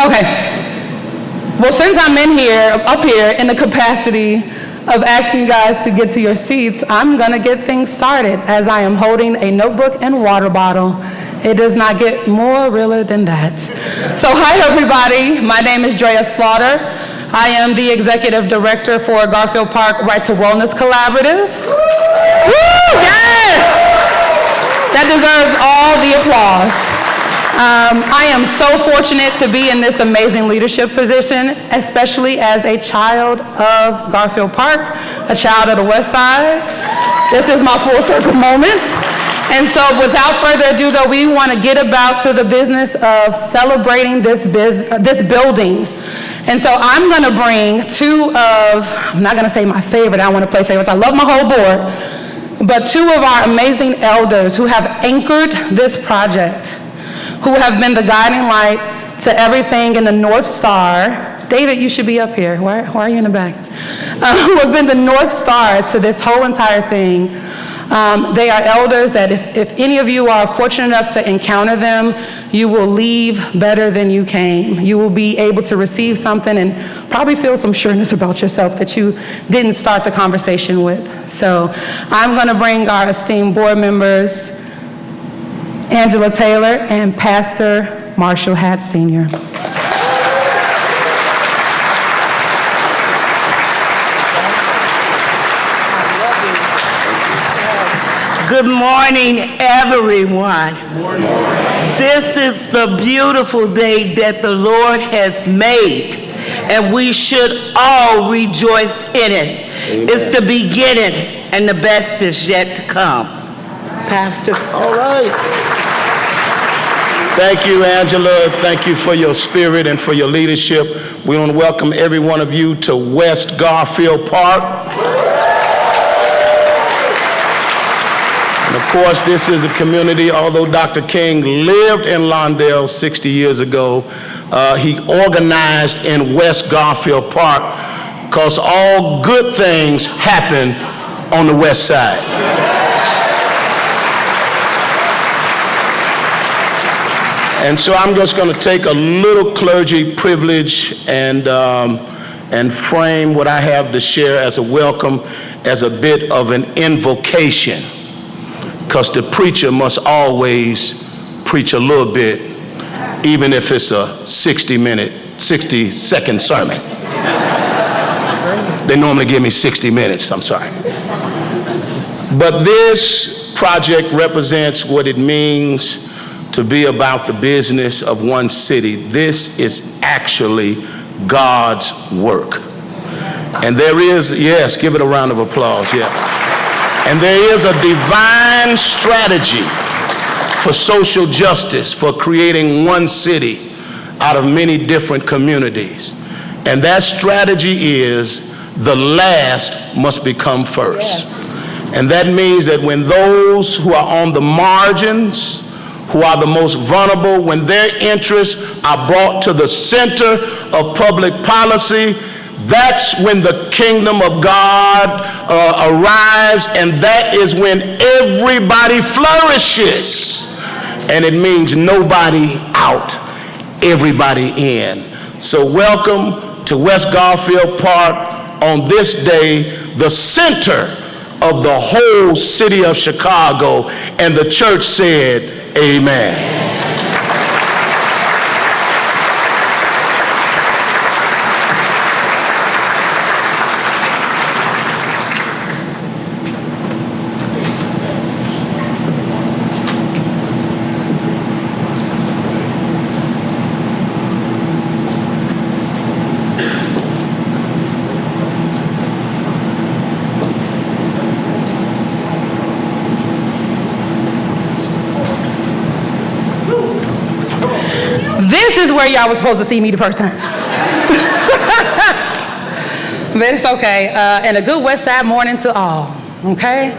Okay. Well, since I'm up here in the capacity of asking you guys to get to your seats, I'm gonna get things started as I am holding a notebook and water bottle. It does not get more realer than that. So hi everybody, my name is Drea Slaughter. I am the Executive Director for Garfield Park Right to Wellness Collaborative. Woo, yes! That deserves all the applause. I am so fortunate to be in this amazing leadership position, especially as a child of Garfield Park, a child of the West Side. This is my full circle moment. And so without further ado, though, we want to get about to the business of celebrating this building. And so I'm going to bring I'm not going to say my favorite, I don't want to play favorites, I love my whole board, but two of our amazing elders who have anchored this project, who have been the guiding light to everything in the North Star. David, you should be up here. Why are you in the back? Who have been the North Star to this whole entire thing. They are elders that if any of you are fortunate enough to encounter them, you will leave better than you came. You will be able to receive something and probably feel some sureness about yourself that you didn't start the conversation with. So I'm going to bring our esteemed board members, Angela Taylor and Pastor Marshall Hatch Sr. Good morning, everyone. Good morning. This is the beautiful day that the Lord has made, and we should all rejoice in it. Amen. It's the beginning, and the best is yet to come. Pastor. All right. Thank you, Angela. Thank you for your spirit and for your leadership. We want to welcome every one of you to West Garfield Park. And of course, this is a community, although Dr. King lived in Lawndale 60 years ago, he organized in West Garfield Park because all good things happen on the west side. And so I'm just going to take a little clergy privilege and frame what I have to share as a welcome, as a bit of an invocation, because the preacher must always preach a little bit, even if it's a 60-second sermon. They normally give me 60 minutes, I'm sorry. But this project represents what it means to be about the business of one city. This is actually God's work. And there is, yes, give it a round of applause, yeah. And there is a divine strategy for social justice, for creating one city out of many different communities. And that strategy is the last must become first. Yes. And that means that when those who are on the margins, who are the most vulnerable, when their interests are brought to the center of public policy, that's when the kingdom of God arrives, and that is when everybody flourishes. And it means nobody out, everybody in. So welcome to West Garfield Park on this day, the center of the whole city of Chicago. And the church said, amen. This is where y'all was supposed to see me the first time. But it's okay. And a good West Side morning to all, okay?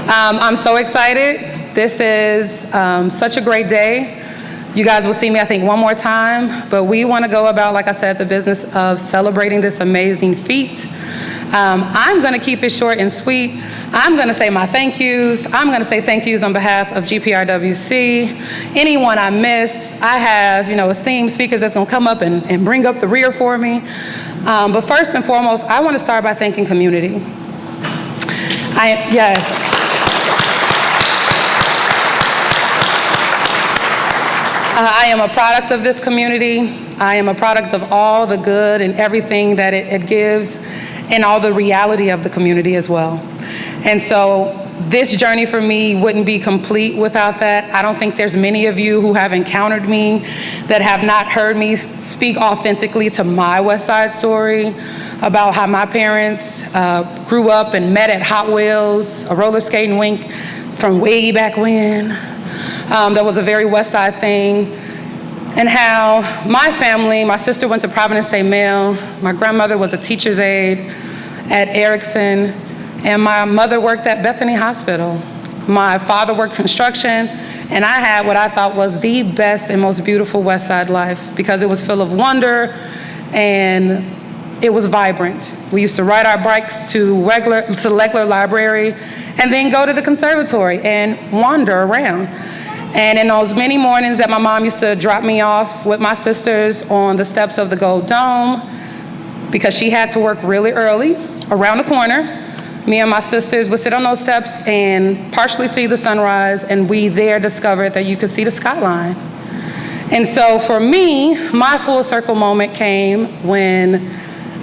I'm so excited. This is such a great day. You guys will see me, I think, one more time, but we want to go about, like I said, the business of celebrating this amazing feat. I'm going to keep it short and sweet. I'm going to say my thank yous. I'm going to say thank yous on behalf of GPRWC. Anyone I miss, I have, esteemed speakers that's going to come up and bring up the rear for me. But first and foremost, I want to start by thanking community. Yes. I am a product of this community. I am a product of all the good and everything that it gives, and all the reality of the community as well. And so this journey for me wouldn't be complete without that. I don't think there's many of you who have encountered me that have not heard me speak authentically to my West Side story about how my parents grew up and met at Hot Wheels, a roller skating rink from way back when. That was a very West Side thing. And how my family, my sister went to Providence St. Mail, my grandmother was a teacher's aide at Erickson, and my mother worked at Bethany Hospital. My father worked construction, and I had what I thought was the best and most beautiful West Side life because it was full of wonder and it was vibrant. We used to ride our bikes to Legler Library and then go to the conservatory and wander around. And in those many mornings that my mom used to drop me off with my sisters on the steps of the Gold Dome, because she had to work really early, around the corner, me and my sisters would sit on those steps and partially see the sunrise, and we there discovered that you could see the skyline. And so for me, my full circle moment came when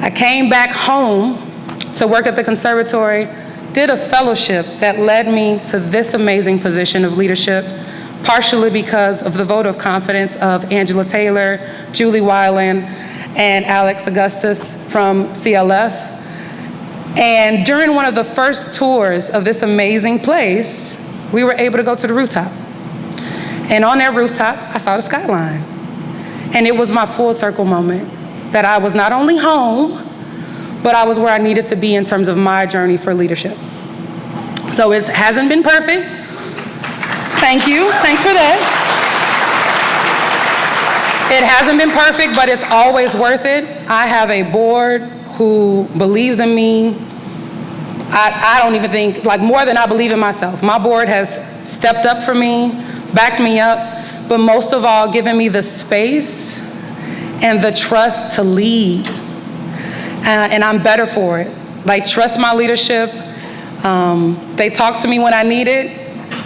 I came back home to work at the conservatory, did a fellowship that led me to this amazing position of leadership, partially because of the vote of confidence of Angela Taylor, Julie Weiland, and Alex Augustus from CLF. And during one of the first tours of this amazing place, we were able to go to the rooftop. And on that rooftop, I saw the skyline. And it was my full circle moment, that I was not only home, but I was where I needed to be in terms of my journey for leadership. So it hasn't been perfect. Thank you. Thanks for that. It hasn't been perfect, but it's always worth it. I have a board who believes in me. I don't even think, more than I believe in myself. My board has stepped up for me, backed me up, but most of all, given me the space and the trust to lead. And I'm better for it. Trust my leadership. They talk to me when I need it.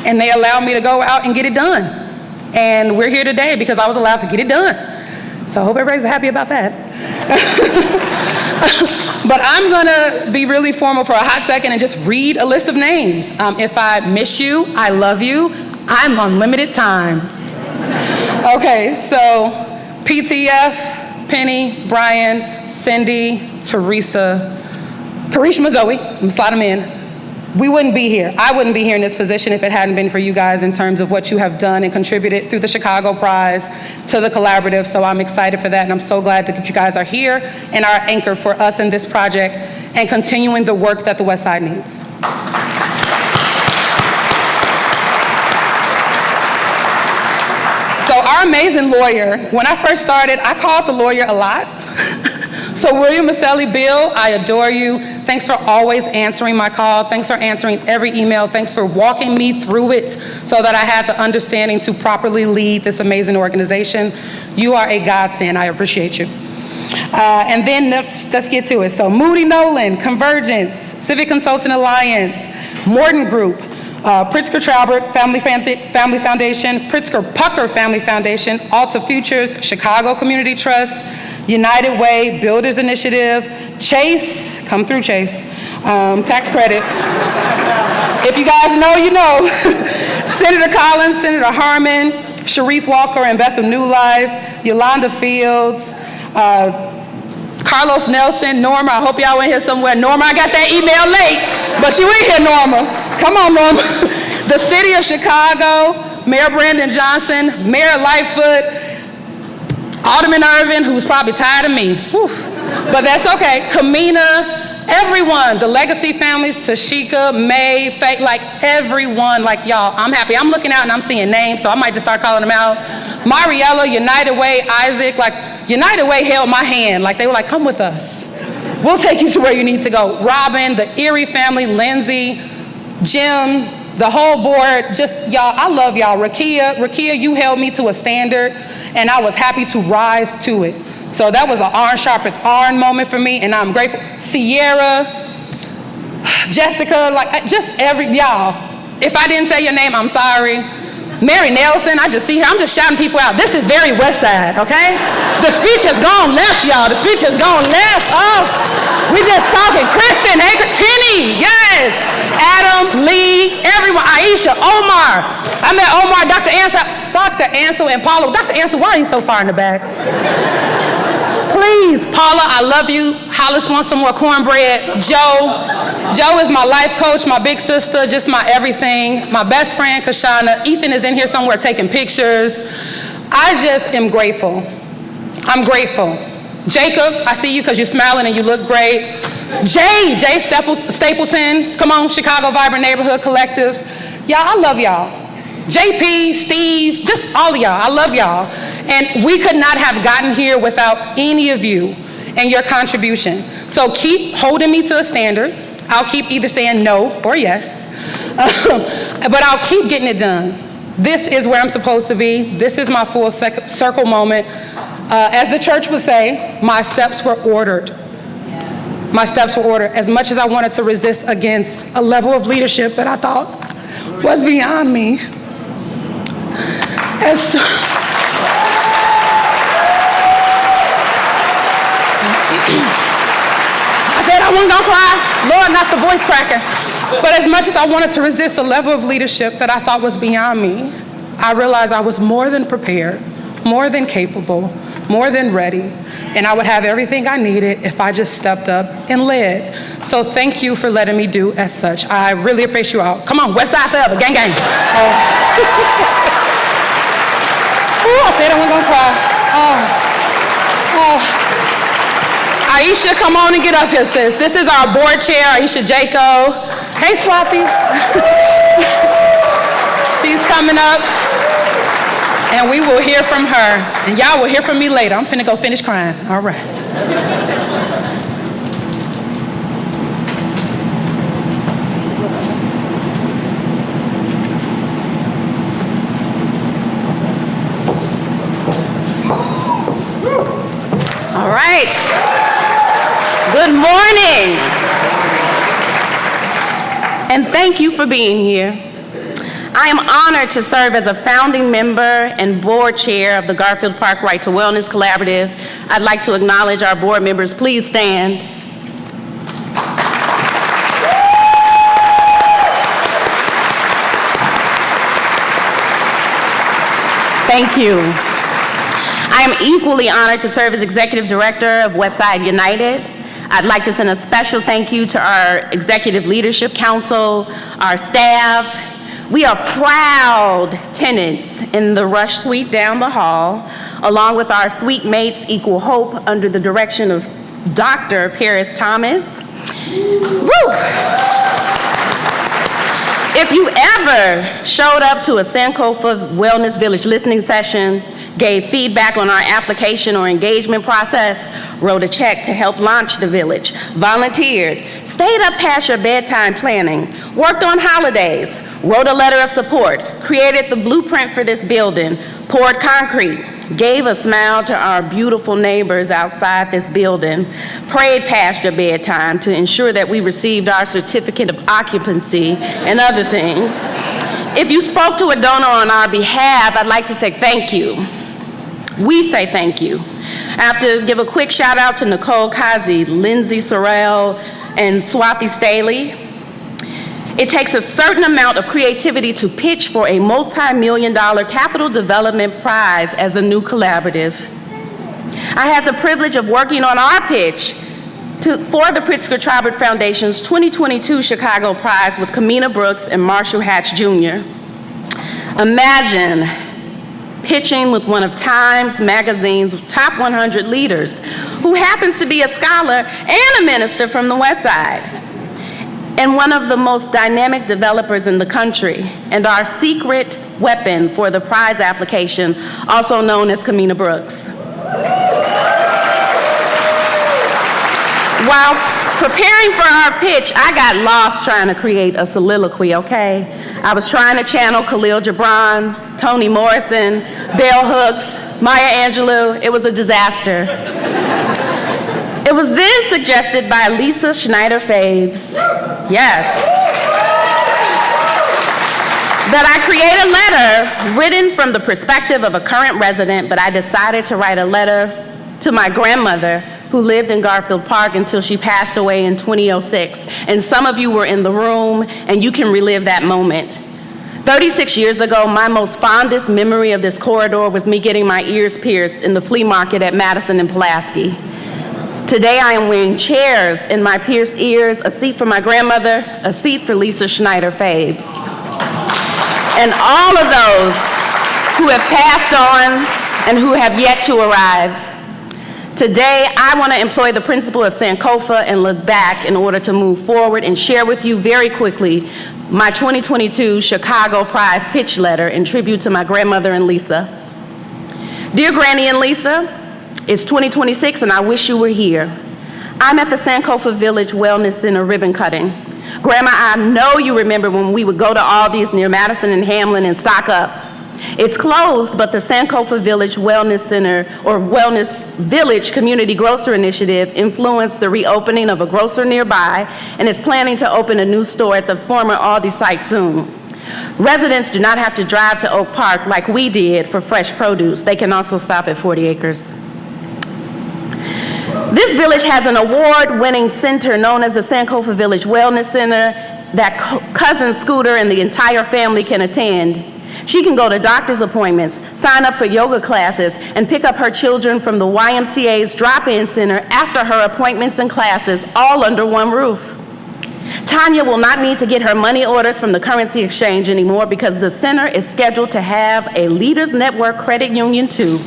And they allowed me to go out and get it done. And we're here today because I was allowed to get it done. So I hope everybody's happy about that. But I'm gonna be really formal for a hot second and just read a list of names. If I miss you, I love you. I'm on limited time. Okay, so PTF, Penny, Brian, Cindy, Teresa, Karishma Zoe, I'm slide them in. We wouldn't be here. I wouldn't be here in this position if it hadn't been for you guys in terms of what you have done and contributed through the Chicago Prize to the collaborative. So I'm excited for that, and I'm so glad that you guys are here and are anchored for us in this project and continuing the work that the West Side needs. So our amazing lawyer, when I first started, I called the lawyer a lot. So William Maselli, Bill, I adore you. Thanks for always answering my call. Thanks for answering every email. Thanks for walking me through it so that I had the understanding to properly lead this amazing organization. You are a godsend. I appreciate you. And then let's get to it. So Moody Nolan, Convergence, Civic Consultant Alliance, Morton Group, Pritzker Traubert Family Foundation, Pritzker Pucker Family Foundation, Alta Futures, Chicago Community Trust, United Way, Builders Initiative, Chase, come through Chase, tax credit. If you guys know, you know. Senator Collins, Senator Harmon, Sharif Walker and Bethel New Life, Yolanda Fields, Carlos Nelson, Norma, I hope y'all in here somewhere. Norma, I got that email late, but you in here, Norma. Come on, Norma. The City of Chicago, Mayor Brandon Johnson, Mayor Lightfoot, Alderman Irvin, who's probably tired of me. Whew. But that's okay. Kamina, everyone, the Legacy families, Tashika, May, Faye, everyone, y'all, I'm happy. I'm looking out and I'm seeing names, so I might just start calling them out. Mariella, United Way, Isaac, United Way held my hand. They were come with us. We'll take you to where you need to go. Robin, the Erie family, Lindsay, Jim, the whole board, just y'all, I love y'all. Rakia, you held me to a standard, and I was happy to rise to it. So that was an iron sharpened iron moment for me, and I'm grateful. Sierra, Jessica, like just y'all. If I didn't say your name, I'm sorry. Mary Nelson, I just see her. I'm just shouting people out. This is very West Side, okay? The speech has gone left, y'all. The speech has gone left. Oh, we just talking. Kristen, Tinny, yes. Adam, Lee, everyone. Aisha, Omar. I met Omar, Dr. Ansel, and Paula. Dr. Ansel, why are you so far in the back? Please, Paula, I love you. Hollis wants some more cornbread. Joe is my life coach, my big sister, just my everything. My best friend, Kashana. Ethan is in here somewhere taking pictures. I just am grateful. I'm grateful. Jacob, I see you because you're smiling and you look great. Jay Stapleton, come on, Chicago Vibrant Neighborhood Collectives. Y'all, I love y'all. JP, Steve, just all of y'all, I love y'all. And we could not have gotten here without any of you and your contribution. So keep holding me to a standard. I'll keep either saying no or yes, but I'll keep getting it done. This is where I'm supposed to be. This is my full circle moment. As the church would say, my steps were ordered. My steps were ordered. As much as I wanted to resist against a level of leadership that I thought was beyond me. And so, I said I wasn't gonna cry. Lord, not the voice cracking. But as much as I wanted to resist a level of leadership that I thought was beyond me, I realized I was more than prepared, more than capable, more than ready, and I would have everything I needed if I just stepped up and led. So thank you for letting me do as such. I really appreciate you all. Come on, West Side forever, gang, gang. I said I wasn't gonna cry. Aisha, come on and get up here, sis. This is our board chair, Aisha Jaco. Hey, Swappy. She's coming up, and we will hear from her. And y'all will hear from me later. I'm finna go finish crying. All right. All right. Good morning. And thank you for being here. I am honored to serve as a founding member and board chair of the Garfield Park Right to Wellness Collaborative. I'd like to acknowledge our board members. Please stand. Thank you. I am equally honored to serve as Executive Director of Westside United. I'd like to send a special thank you to our Executive Leadership Council, our staff. We are proud tenants in the Rush Suite down the hall, along with our suite mates, Equal Hope, under the direction of Dr. Paris Thomas. Woo! If you ever showed up to a Sankofa Wellness Village listening session, gave feedback on our application or engagement process, wrote a check to help launch the village, volunteered, stayed up past your bedtime planning, worked on holidays, wrote a letter of support, created the blueprint for this building, poured concrete, gave a smile to our beautiful neighbors outside this building, prayed past your bedtime to ensure that we received our certificate of occupancy and other things. If you spoke to a donor on our behalf, I'd like to say thank you. We say thank you. I have to give a quick shout out to Nicole Kazi, Lindsay Sorrell, and Swathi Staley. It takes a certain amount of creativity to pitch for a multi-million-dollar capital development prize as a new collaborative. I had the privilege of working on our pitch for the Pritzker Trobert Foundation's 2022 Chicago Prize with Kamina Brooks and Marshall Hatch Jr. Imagine pitching with one of Times Magazine's top 100 leaders, who happens to be a scholar and a minister from the West Side, and one of the most dynamic developers in the country, and our secret weapon for the prize application, also known as Kamina Brooks. While preparing for our pitch, I got lost trying to create a soliloquy, okay? I was trying to channel Khalil Gibran, Toni Morrison, Bell Hooks, Maya Angelou. It was a disaster. It was then suggested by Lisa Schneider-Fabes, yes, that I create a letter written from the perspective of a current resident, but I decided to write a letter to my grandmother who lived in Garfield Park until she passed away in 2006. And some of you were in the room, and you can relive that moment. 36 years ago, my most fondest memory of this corridor was me getting my ears pierced in the flea market at Madison and Pulaski. Today, I am wearing chairs in my pierced ears, a seat for my grandmother, a seat for Lisa Schneider-Fabes. And all of those who have passed on and who have yet to arrive. Today, I want to employ the principle of Sankofa and look back in order to move forward and share with you very quickly my 2022 Chicago Prize pitch letter in tribute to my grandmother and Lisa. Dear Granny and Lisa, it's 2026 and I wish you were here. I'm at the Sankofa Village Wellness Center ribbon cutting. Grandma, I know you remember when we would go to Aldi's near Madison and Hamlin and stock up. It's closed, but the Sankofa Village Wellness Center or Wellness Village Community Grocer Initiative influenced the reopening of a grocer nearby and is planning to open a new store at the former Aldi site soon. Residents do not have to drive to Oak Park like we did for fresh produce. They can also stop at 40 Acres. This village has an award-winning center known as the Sankofa Village Wellness Center that cousin Scooter and the entire family can attend. She can go to doctor's appointments, sign up for yoga classes, and pick up her children from the YMCA's drop-in center after her appointments and classes, all under one roof. Tanya will not need to get her money orders from the currency exchange anymore because the center is scheduled to have a Leaders Network credit union too.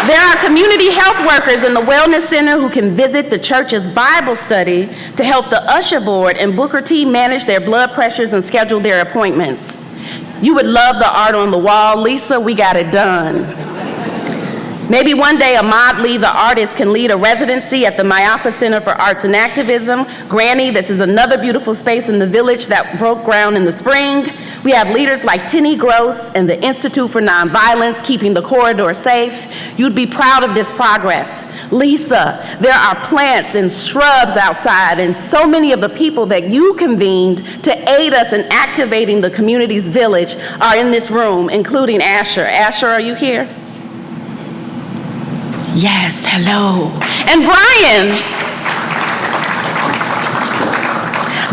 There are community health workers in the Wellness Center who can visit the church's Bible study to help the usher board and Booker T manage their blood pressures and schedule their appointments. You would love the art on the wall. Lisa, we got it done. Maybe one day Ahmad Lee, the artist, can lead a residency at the Myafa Center for Arts and Activism. Granny, this is another beautiful space in the village that broke ground in the spring. We have leaders like Tinny Gross and the Institute for Nonviolence keeping the corridor safe. You'd be proud of this progress. Lisa, there are plants and shrubs outside, and so many of the people that you convened to aid us in activating the community's village are in this room, including Asher. Asher, are you here? Yes, hello. And Brian.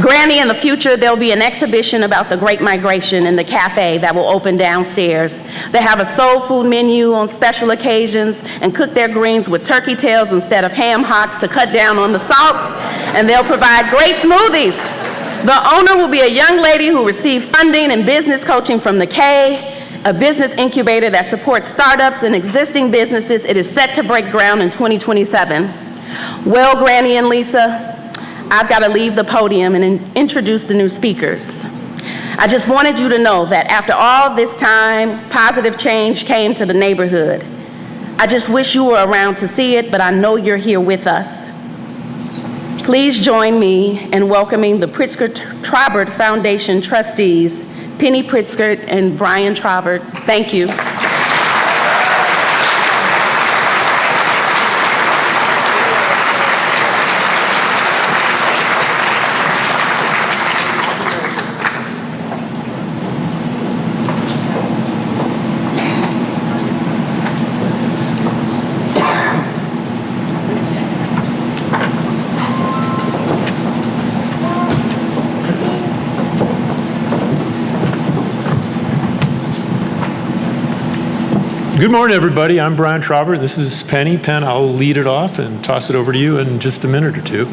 Granny, in the future, there'll be an exhibition about the Great Migration in the cafe that will open downstairs. They have a soul food menu on special occasions and cook their greens with turkey tails instead of ham hocks to cut down on the salt, and they'll provide great smoothies. The owner will be a young lady who received funding and business coaching from the K, a business incubator that supports startups and existing businesses. It is set to break ground in 2027. Well, Granny and Lisa, I've got to leave the podium and introduce the new speakers. I just wanted you to know that after all this time, positive change came to the neighborhood. I just wish you were around to see it, but I know you're here with us. Please join me in welcoming the Pritzker-Trobert Foundation trustees, Penny Pritzker and Brian Trobert. Thank you. Good morning, everybody. I'm Brian Trobert. This is Penny. Penn, I'll lead it off and toss it over to you in just a minute or two,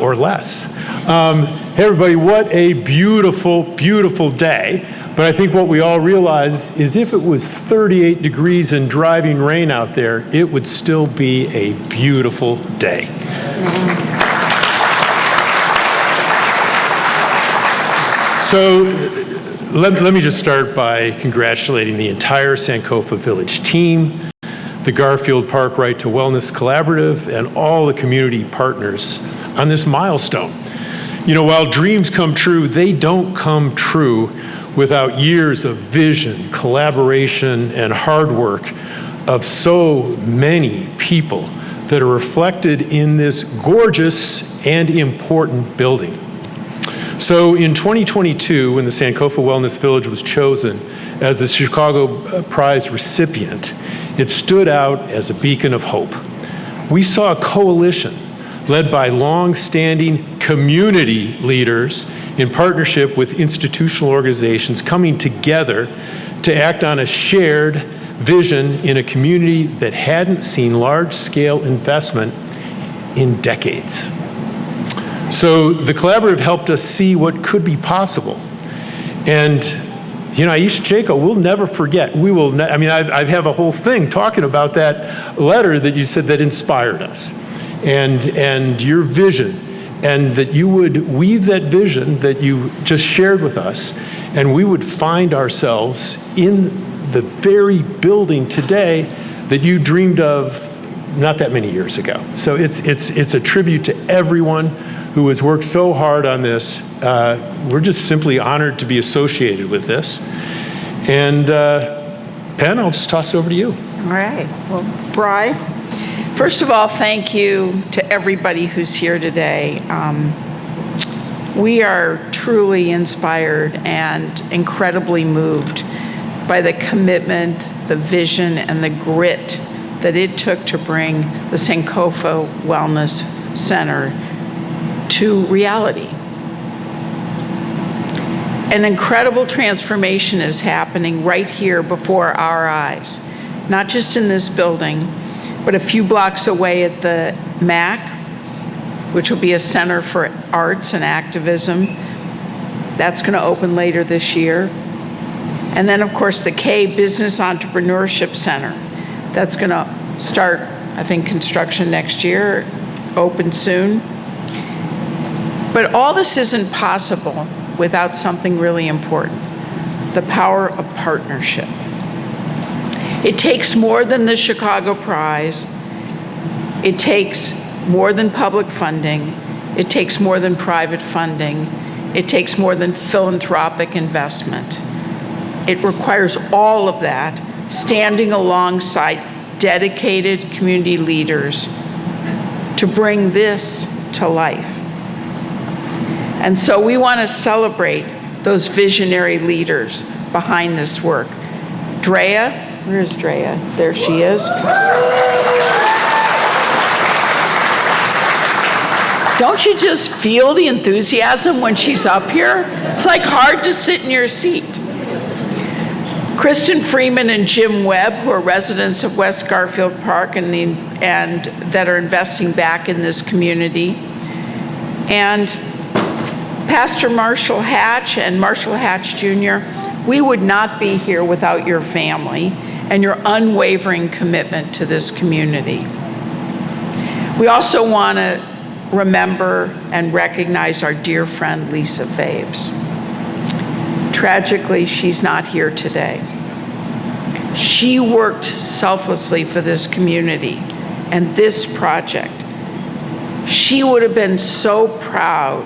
or less. Hey, everybody, what a beautiful, beautiful day. But I think what we all realize is if it was 38 degrees and driving rain out there, it would still be a beautiful day. So, let me just start by congratulating the entire Sankofa Village team. the Garfield Park Right to Wellness Collaborative, and all the community partners on this milestone. You know, while dreams come true, they don't come true without years of vision, collaboration, and hard work of so many people that are reflected in this gorgeous and important building. So in 2022, when the Sankofa Wellness Village was chosen as the Chicago Prize recipient, it stood out as a beacon of hope. We saw a coalition led by long-standing community leaders in partnership with institutional organizations coming together to act on a shared vision in a community that hadn't seen large-scale investment in decades. So the collaborative helped us see what could be possible. And, you know, Aisha Jaco, we'll never forget. We will, I have a whole thing talking about that letter that you said that inspired us. And your vision, and that you would weave that vision that you just shared with us, and we would find ourselves in the very building today that you dreamed of not that many years ago. So it's a tribute to everyone who has worked so hard on this. We're just simply honored to be associated with this. And Penn, I'll just toss it over to you. All right. Well, Bri, first of all, thank you to everybody who's here today. We are truly inspired and incredibly moved by the commitment, the vision, and the grit that it took to bring the Sankofa Wellness Center to reality. An incredible transformation is happening right here before our eyes, not just in this building, but a few blocks away at the MAC, which will be a center for arts and activism. That's going to open later this year. And then, of course, the K Business Entrepreneurship Center. That's going to start, I think, construction next year, open soon. But all this isn't possible without something really important, the power of partnership. It takes more than the Chicago Prize. It takes more than public funding. It takes more than private funding. It takes more than philanthropic investment. It requires all of that, standing alongside dedicated community leaders to bring this to life. And so we want to celebrate those visionary leaders behind this work. Drea, where is Drea? There she is. Don't you just feel the enthusiasm when she's up here? It's like hard to sit in your seat. Kristen Freeman and Jim Webb, who are residents of West Garfield Park and that are investing back in this community. And Pastor Marshall Hatch and Marshall Hatch Jr., we would not be here without your family and your unwavering commitment to this community. We also want to remember and recognize our dear friend Lisa Fabes. Tragically, she's not here today. She worked selflessly for this community and this project. She would have been so proud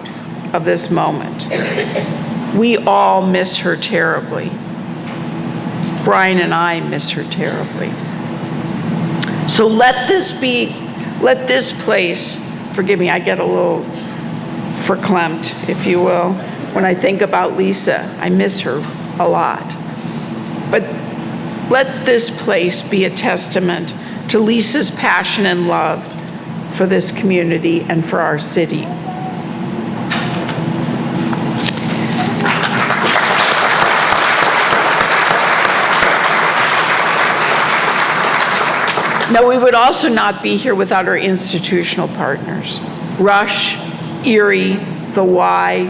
of this moment. We all miss her terribly. Brian and I miss her terribly. So let this place, forgive me, I get a little verklempt, if you will, when I think about Lisa. I miss her a lot. But let this place be a testament to Lisa's passion and love for this community and for our city. Now, we would also not be here without our institutional partners, Rush, Erie, the Y,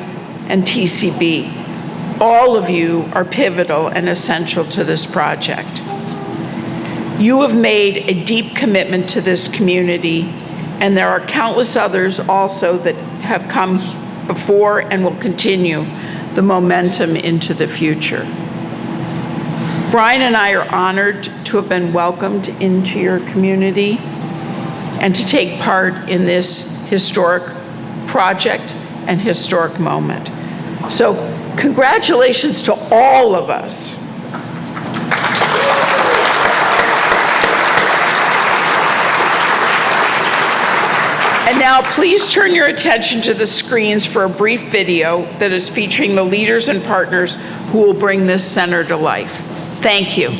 and TCB. All of you are pivotal and essential to this project. You have made a deep commitment to this community, and there are countless others also that have come before and will continue the momentum into the future. Brian and I are honored to have been welcomed into your community and to take part in this historic project and historic moment. So congratulations to all of us. And now please turn your attention to the screens for a brief video that is featuring the leaders and partners who will bring this center to life. Thank you.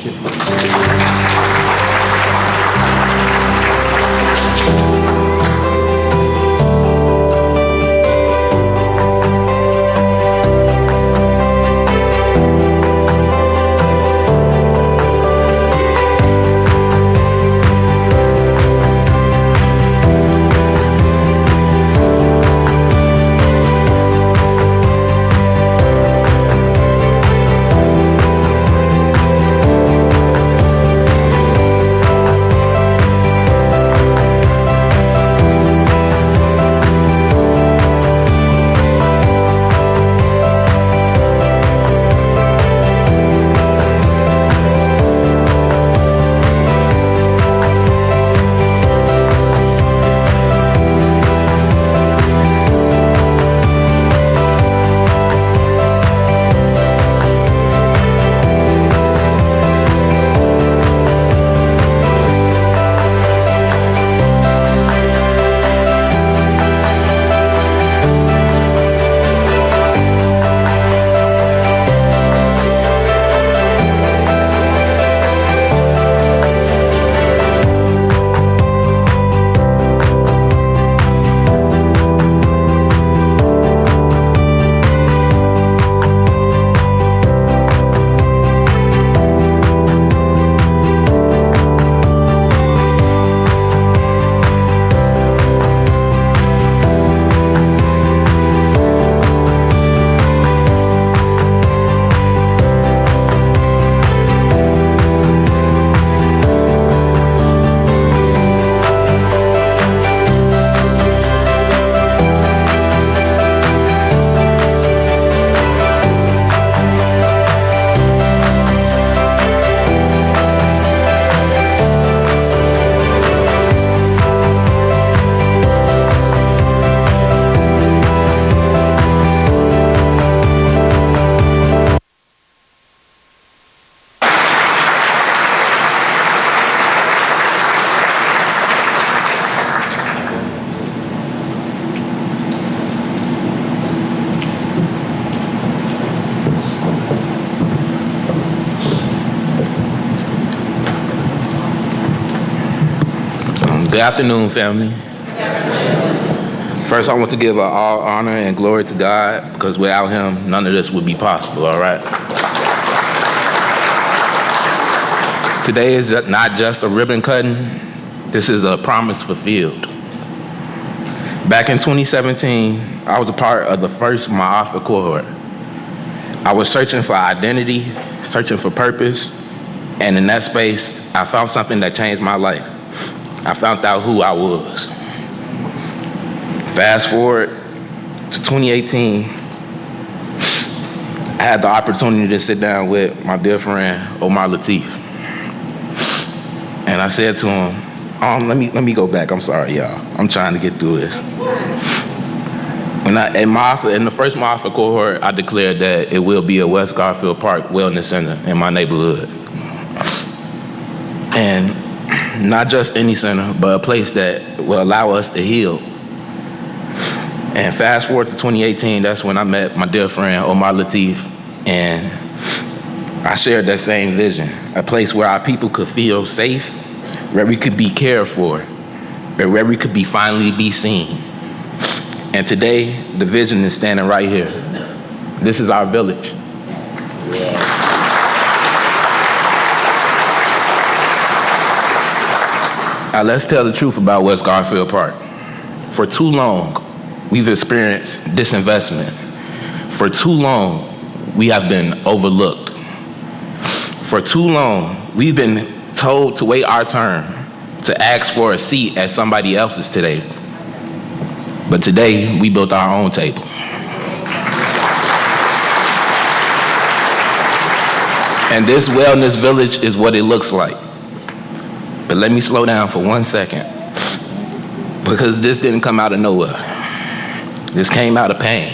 Good afternoon, family. First, I want to give all honor and glory to God, because without him, none of this would be possible, all right? Today is not just a ribbon cutting. This is a promise fulfilled. Back in 2017, I was a part of the first Ma'afa cohort. I was searching for identity, searching for purpose, and in that space, I found something that changed my life. I found out who I was. Fast forward to 2018, I had the opportunity to sit down with my dear friend, Omar Latif. And I said to him, let me go back. I'm sorry, y'all. I'm trying to get through this. In the first Ma'afa cohort, I declared that it will be a West Garfield Park Wellness Center in my neighborhood. And not just any center, but a place that will allow us to heal. And fast forward to 2018, that's when I met my dear friend, Omar Latif, and I shared that same vision, a place where our people could feel safe, where we could be cared for, where we could finally be seen. And today, the vision is standing right here. This is our village. Now, let's tell the truth about West Garfield Park. For too long, we've experienced disinvestment. For too long, we have been overlooked. For too long, we've been told to wait our turn, to ask for a seat at somebody else's table. But today, we built our own table. And this wellness village is what it looks like. But let me slow down for 1 second, because this didn't come out of nowhere. This came out of pain.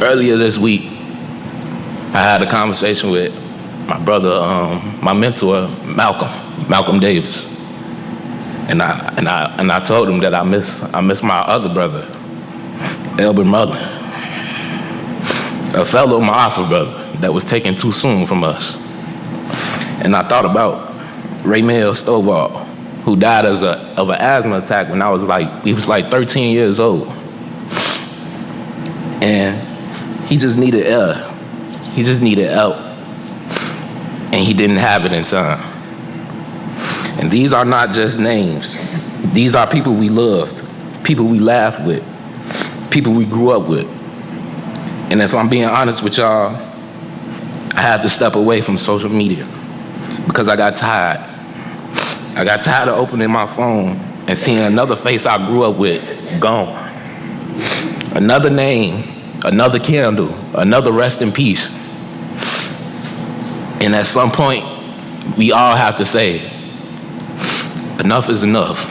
Earlier this week, I had a conversation with my brother, my mentor, Malcolm Davis. And I told him that I miss my other brother, Elbert Mullen, a fellow Ma'afa brother that was taken too soon from us. And I thought about Raymel Stovall, who died of an asthma attack when he was like 13 years old. And he just needed air. He just needed help. And he didn't have it in time. And these are not just names. These are people we loved, people we laughed with, people we grew up with. And if I'm being honest with y'all, I had to step away from social media because I got tired. I got tired of opening my phone and seeing another face I grew up with gone. Another name, another candle, another rest in peace. And at some point, we all have to say, enough is enough.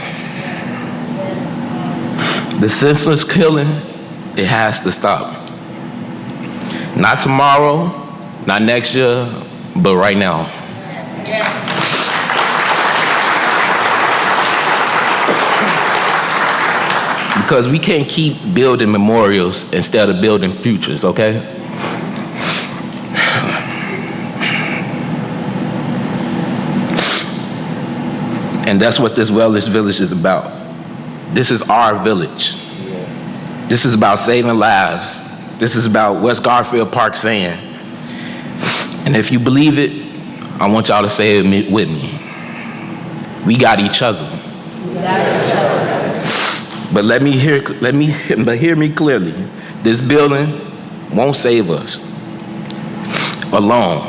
The senseless killing, it has to stop. Not tomorrow, not next year, but right now. Because we can't keep building memorials instead of building futures, okay? And that's what this Wellness Village is about. This is our village. This is about saving lives. This is about West Garfield Park saying. And if you believe it, I want y'all to say it with me. We got each other. We got each other. But hear me clearly. This building won't save us alone.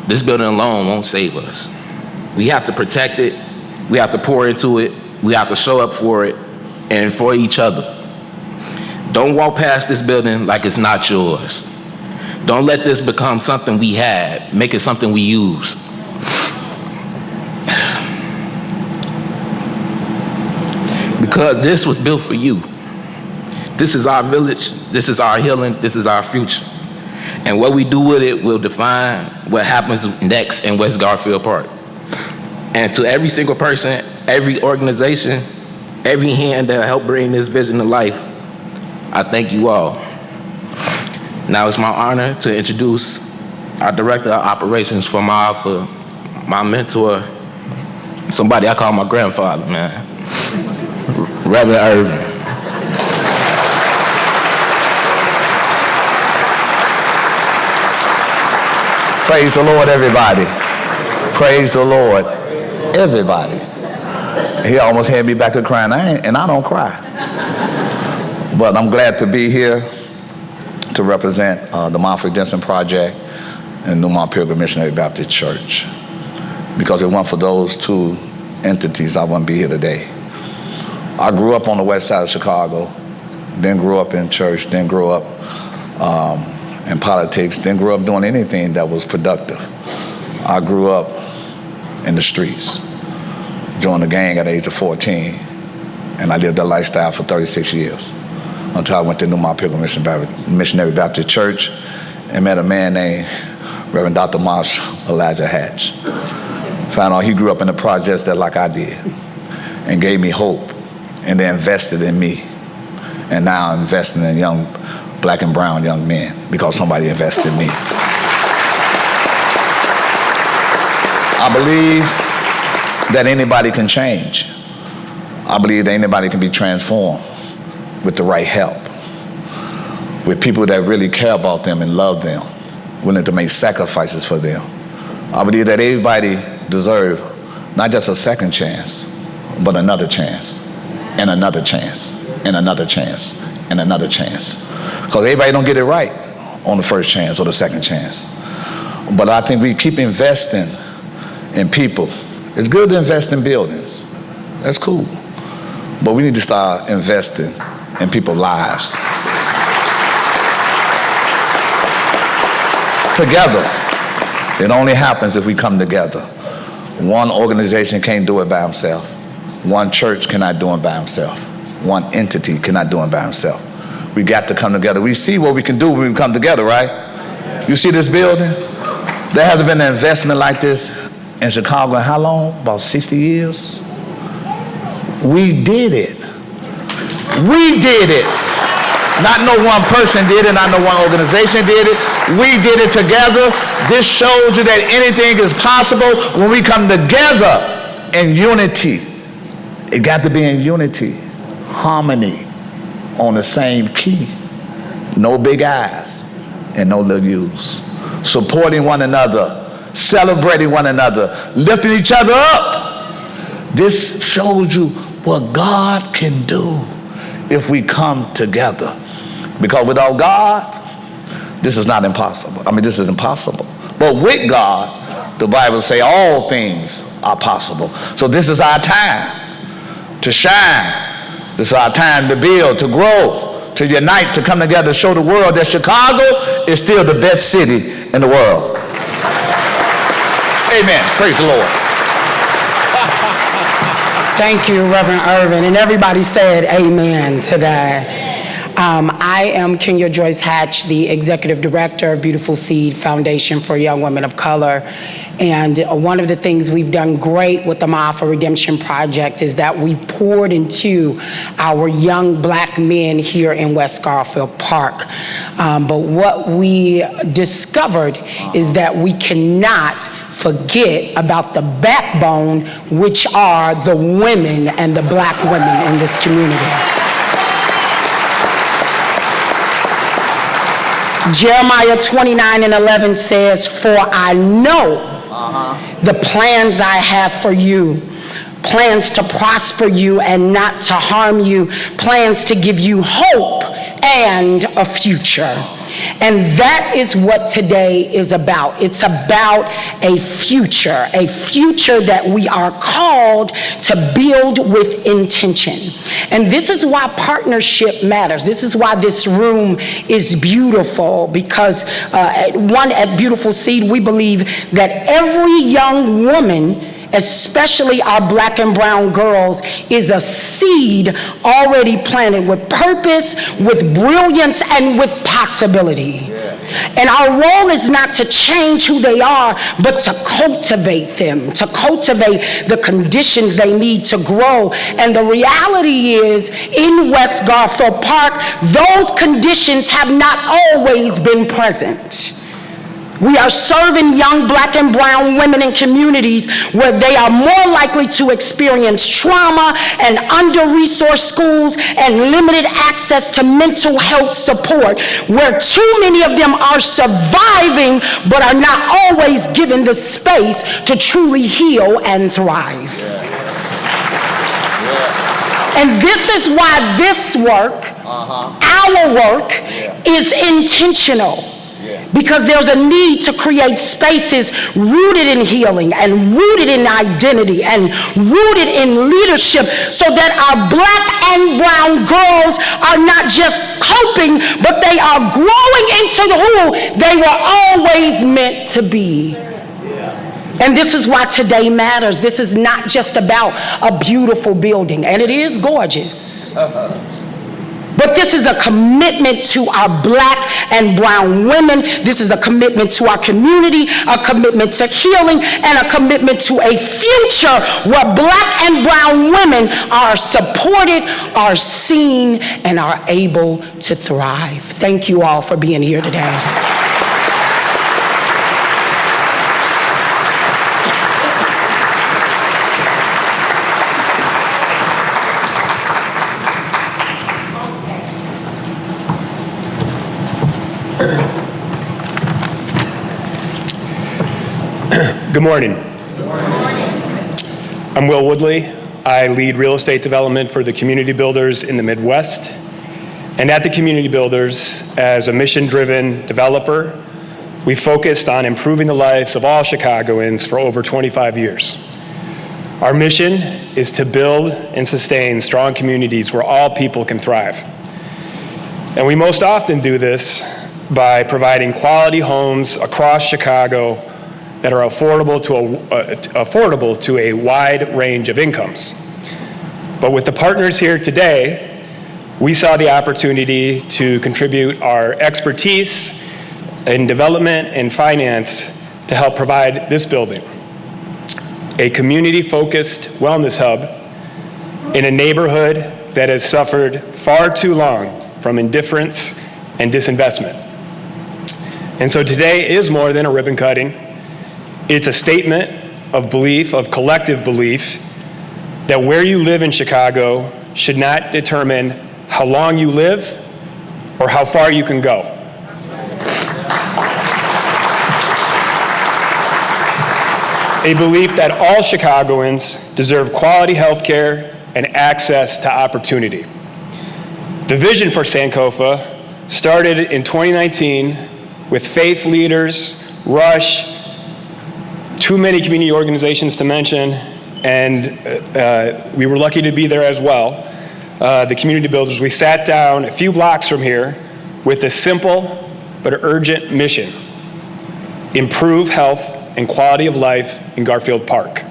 This building alone won't save us. We have to protect it. We have to pour into it. We have to show up for it and for each other. Don't walk past this building like it's not yours. Don't let this become something we had. Make it something we use. Because this was built for you. This is our village. This is our healing. This is our future. And what we do with it will define what happens next in West Garfield Park. And to every single person, every organization, every hand that helped bring this vision to life, I thank you all. Now it's my honor to introduce our Director of Operations for Ma'afa, my mentor, somebody I call my grandfather, man, Reverend Irvin. Praise the Lord, everybody. Praise the Lord, everybody. He almost had me back to crying, and I don't cry. But I'm glad to be here to represent the Mount Redemption Project and New Mount Pilgrim Missionary Baptist Church. Because if it weren't for those two entities, I wouldn't be here today. I grew up on the west side of Chicago, then grew up in church, then grew up in politics, then grew up doing anything that was productive. I grew up in the streets, joined the gang at the age of 14, and I lived that lifestyle for 36 years until I went to New Mount Pilgrim Missionary Baptist Church and met a man named Reverend Dr. Marsh Elijah Hatch. Found out he grew up in the projects that like I did and gave me hope, and they invested in me. And now I'm investing in young black and brown young men because somebody invested in me. I believe that anybody can change. I believe that anybody can be transformed with the right help, with people that really care about them and love them, willing to make sacrifices for them. I believe that everybody deserves not just a second chance, but another chance, and another chance, and another chance, and another chance. Because everybody don't get it right on the first chance or the second chance. But I think we keep investing in people. It's good to invest in buildings. That's cool. But we need to start investing in people's lives. together. It only happens if we come together. One organization can't do it by himself. One church cannot do it by himself. One entity cannot do it by himself. We got to come together. We see what we can do when we come together, right? You see this building? There hasn't been an investment like this in Chicago in how long? About 60 years? We did it. We did it. Not no one person did it, not no one organization did it. We did it together. This shows you that anything is possible when we come together in unity. It got to be in unity, harmony, on the same key. No big I's and no little U's. Supporting one another, celebrating one another, lifting each other up. This shows you what God can do if we come together. Because without God, this is not impossible. I mean, this is impossible. But with God, the Bible says all things are possible. So this is our time to shine. This is our time to build, to grow, to unite, to come together, to show the world that Chicago is still the best city in the world. Amen. Praise the Lord. Thank you, Reverend Irvin. And everybody said amen today. I am Kenya Joyce Hatch, the Executive Director of Beautiful Seed Foundation for Young Women of Color. And one of the things we've done great with the Mile for Redemption Project is that we poured into our young black men here in West Garfield Park. But what we discovered is that we cannot forget about the backbone, which are the women and the black women in this community. Jeremiah 29:11 says, "For I know the plans I have for you, plans to prosper you and not to harm you, plans to give you hope and a future." And that is what today is about. It's about a future that we are called to build with intention. And this is why partnership matters. This is why this room is beautiful, because at Beautiful Seed, we believe that every young woman, especially our black and brown girls, is a seed already planted with purpose, with brilliance, and with possibility. And our role is not to change who they are, but to cultivate them, to cultivate the conditions they need to grow. And the reality is, in West Garfield Park, those conditions have not always been present. We are serving young black and brown women in communities where they are more likely to experience trauma and under-resourced schools and limited access to mental health support, where too many of them are surviving but are not always given the space to truly heal and thrive. And this is why this work, our work, is intentional. Because there's a need to create spaces rooted in healing and rooted in identity and rooted in leadership, so that our black and brown girls are not just coping, but they are growing into who they were always meant to be. And this is why today matters. This is not just about a beautiful building, and it is gorgeous. But this is a commitment to our black and brown women. This is a commitment to our community, a commitment to healing, and a commitment to a future where black and brown women are supported, are seen, and are able to thrive. Thank you all for being here today. Good morning. I'm Will Woodley. I lead real estate development for the Community Builders in the Midwest. And at the Community Builders, as a mission-driven developer, we focused on improving the lives of all Chicagoans for over 25 years. Our mission is to build and sustain strong communities where all people can thrive. And we most often do this by providing quality homes across Chicago that are affordable to a wide range of incomes. But with the partners here today, we saw the opportunity to contribute our expertise in development and finance to help provide this building, a community-focused wellness hub in a neighborhood that has suffered far too long from indifference and disinvestment. And so today is more than a ribbon cutting. It's a statement of belief, of collective belief, that where you live in Chicago should not determine how long you live or how far you can go. A belief that all Chicagoans deserve quality health care and access to opportunity. The vision for Sankofa started in 2019 with faith leaders, Rush, too many community organizations to mention, and we were lucky to be there as well. The community builders, we sat down a few blocks from here with a simple but urgent mission: improve health and quality of life in Garfield Park.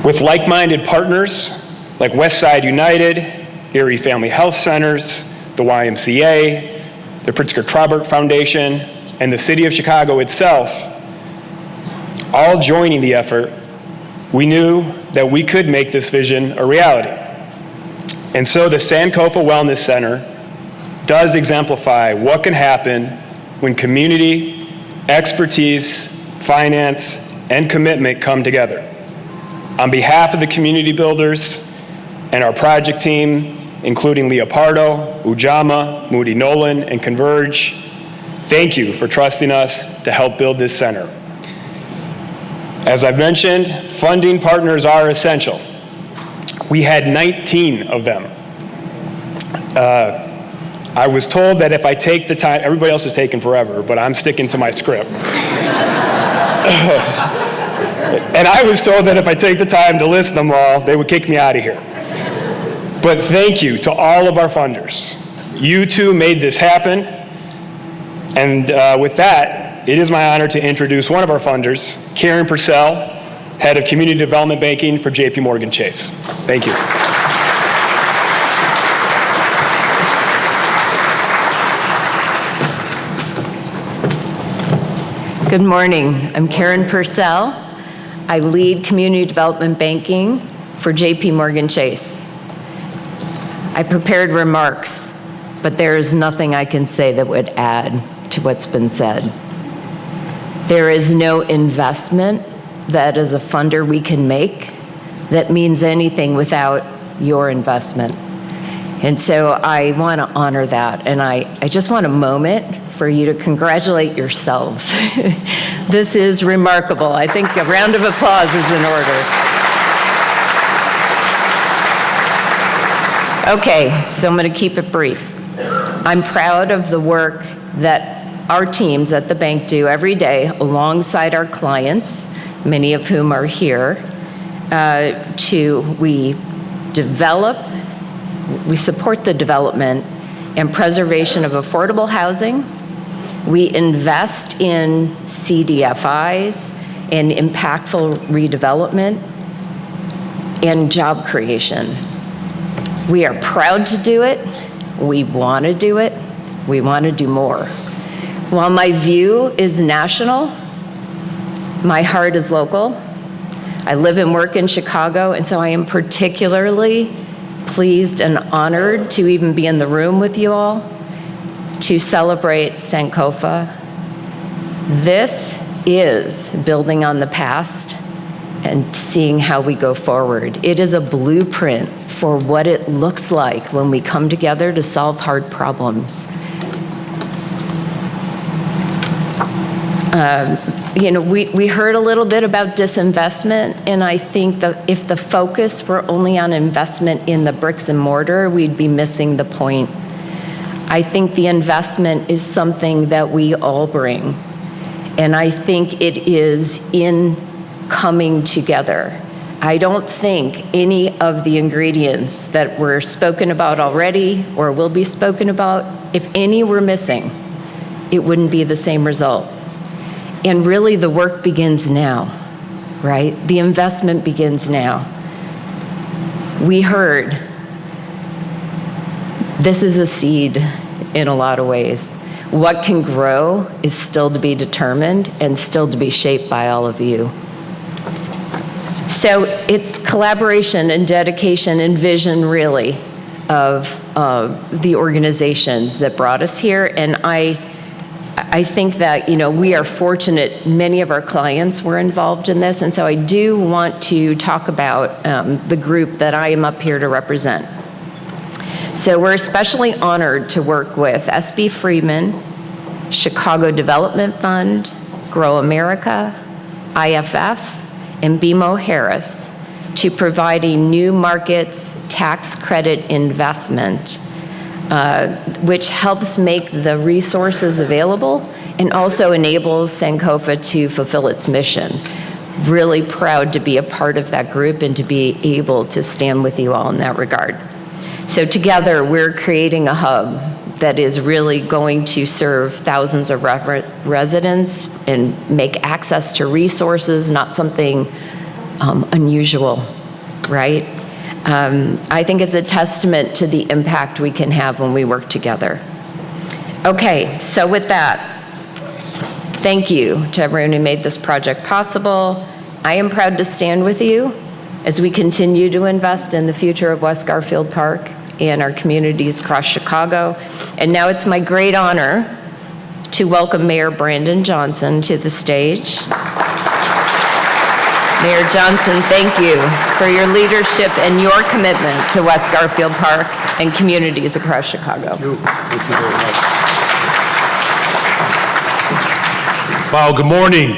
With like-minded partners like Westside United, Erie Family Health Centers, the YMCA, the Pritzker Traubert Foundation, and the City of Chicago itself, all joining the effort, we knew that we could make this vision a reality. And so the Sankofa Wellness Center does exemplify what can happen when community, expertise, finance, and commitment come together. On behalf of the community builders and our project team, including Leopardo, Ujamaa, Moody Nolan, and Converge, thank you for trusting us to help build this center. As I've mentioned, funding partners are essential. We had 19 of them. I was told that if I take the time, everybody else is taking forever, but I'm sticking to my script. And I was told that if I take the time to list them all, they would kick me out of here. But thank you to all of our funders. You two made this happen. And with that, it is my honor to introduce one of our funders, Karen Purcell, Head of Community Development Banking for JP Morgan Chase. Thank you. Good morning. I'm Karen Purcell. I lead Community Development Banking for JP Morgan Chase. I prepared remarks, but there is nothing I can say that would add to what's been said. There is no investment that as a funder we can make that means anything without your investment. And so I want to honor that. And I just want a moment for you to congratulate yourselves. This is remarkable. I think a round of applause is in order. Okay, so I'm going to keep it brief. I'm proud of the work that our teams at the bank do every day alongside our clients, many of whom are here, we support the development and preservation of affordable housing. We invest in CDFIs and impactful redevelopment and job creation. We are proud to do it. We want to do it. We want to do more. While my view is national, my heart is local. I live and work in Chicago, and so I am particularly pleased and honored to even be in the room with you all to celebrate Sankofa. This is building on the past and seeing how we go forward. It is a blueprint for what it looks like when we come together to solve hard problems. We heard a little bit about disinvestment, and I think that if the focus were only on investment in the bricks and mortar, we'd be missing the point. I think the investment is something that we all bring, and I think it is in coming together. I don't think any of the ingredients that were spoken about already or will be spoken about If any were missing, it wouldn't be the same result. And really, the work begins now, right? The investment begins now. We heard this is a seed in a lot of ways. What can grow is still to be determined and still to be shaped by all of you. So it's collaboration and dedication and vision, really, of the organizations that brought us here. And I think that, we are fortunate. Many of our clients were involved in this. And so I do want to talk about the group that I am up here to represent. So we're especially honored to work with SB Freeman, Chicago Development Fund, Grow America, IFF, and BMO Harris to provide a new markets tax credit investment, which helps make the resources available and also enables Sankofa to fulfill its mission. Really proud to be a part of that group and to be able to stand with you all in that regard. So together, we're creating a hub that is really going to serve thousands of residents and make access to resources not something unusual, right? I think it's a testament to the impact we can have when we work together. Okay, so with that, thank you to everyone who made this project possible. I am proud to stand with you as we continue to invest in the future of West Garfield Park and our communities across Chicago. And now it's my great honor to welcome Mayor Brandon Johnson to the stage. Mayor Johnson, thank you for your leadership and your commitment to West Garfield Park and communities across Chicago. Thank you very much. Wow, good morning.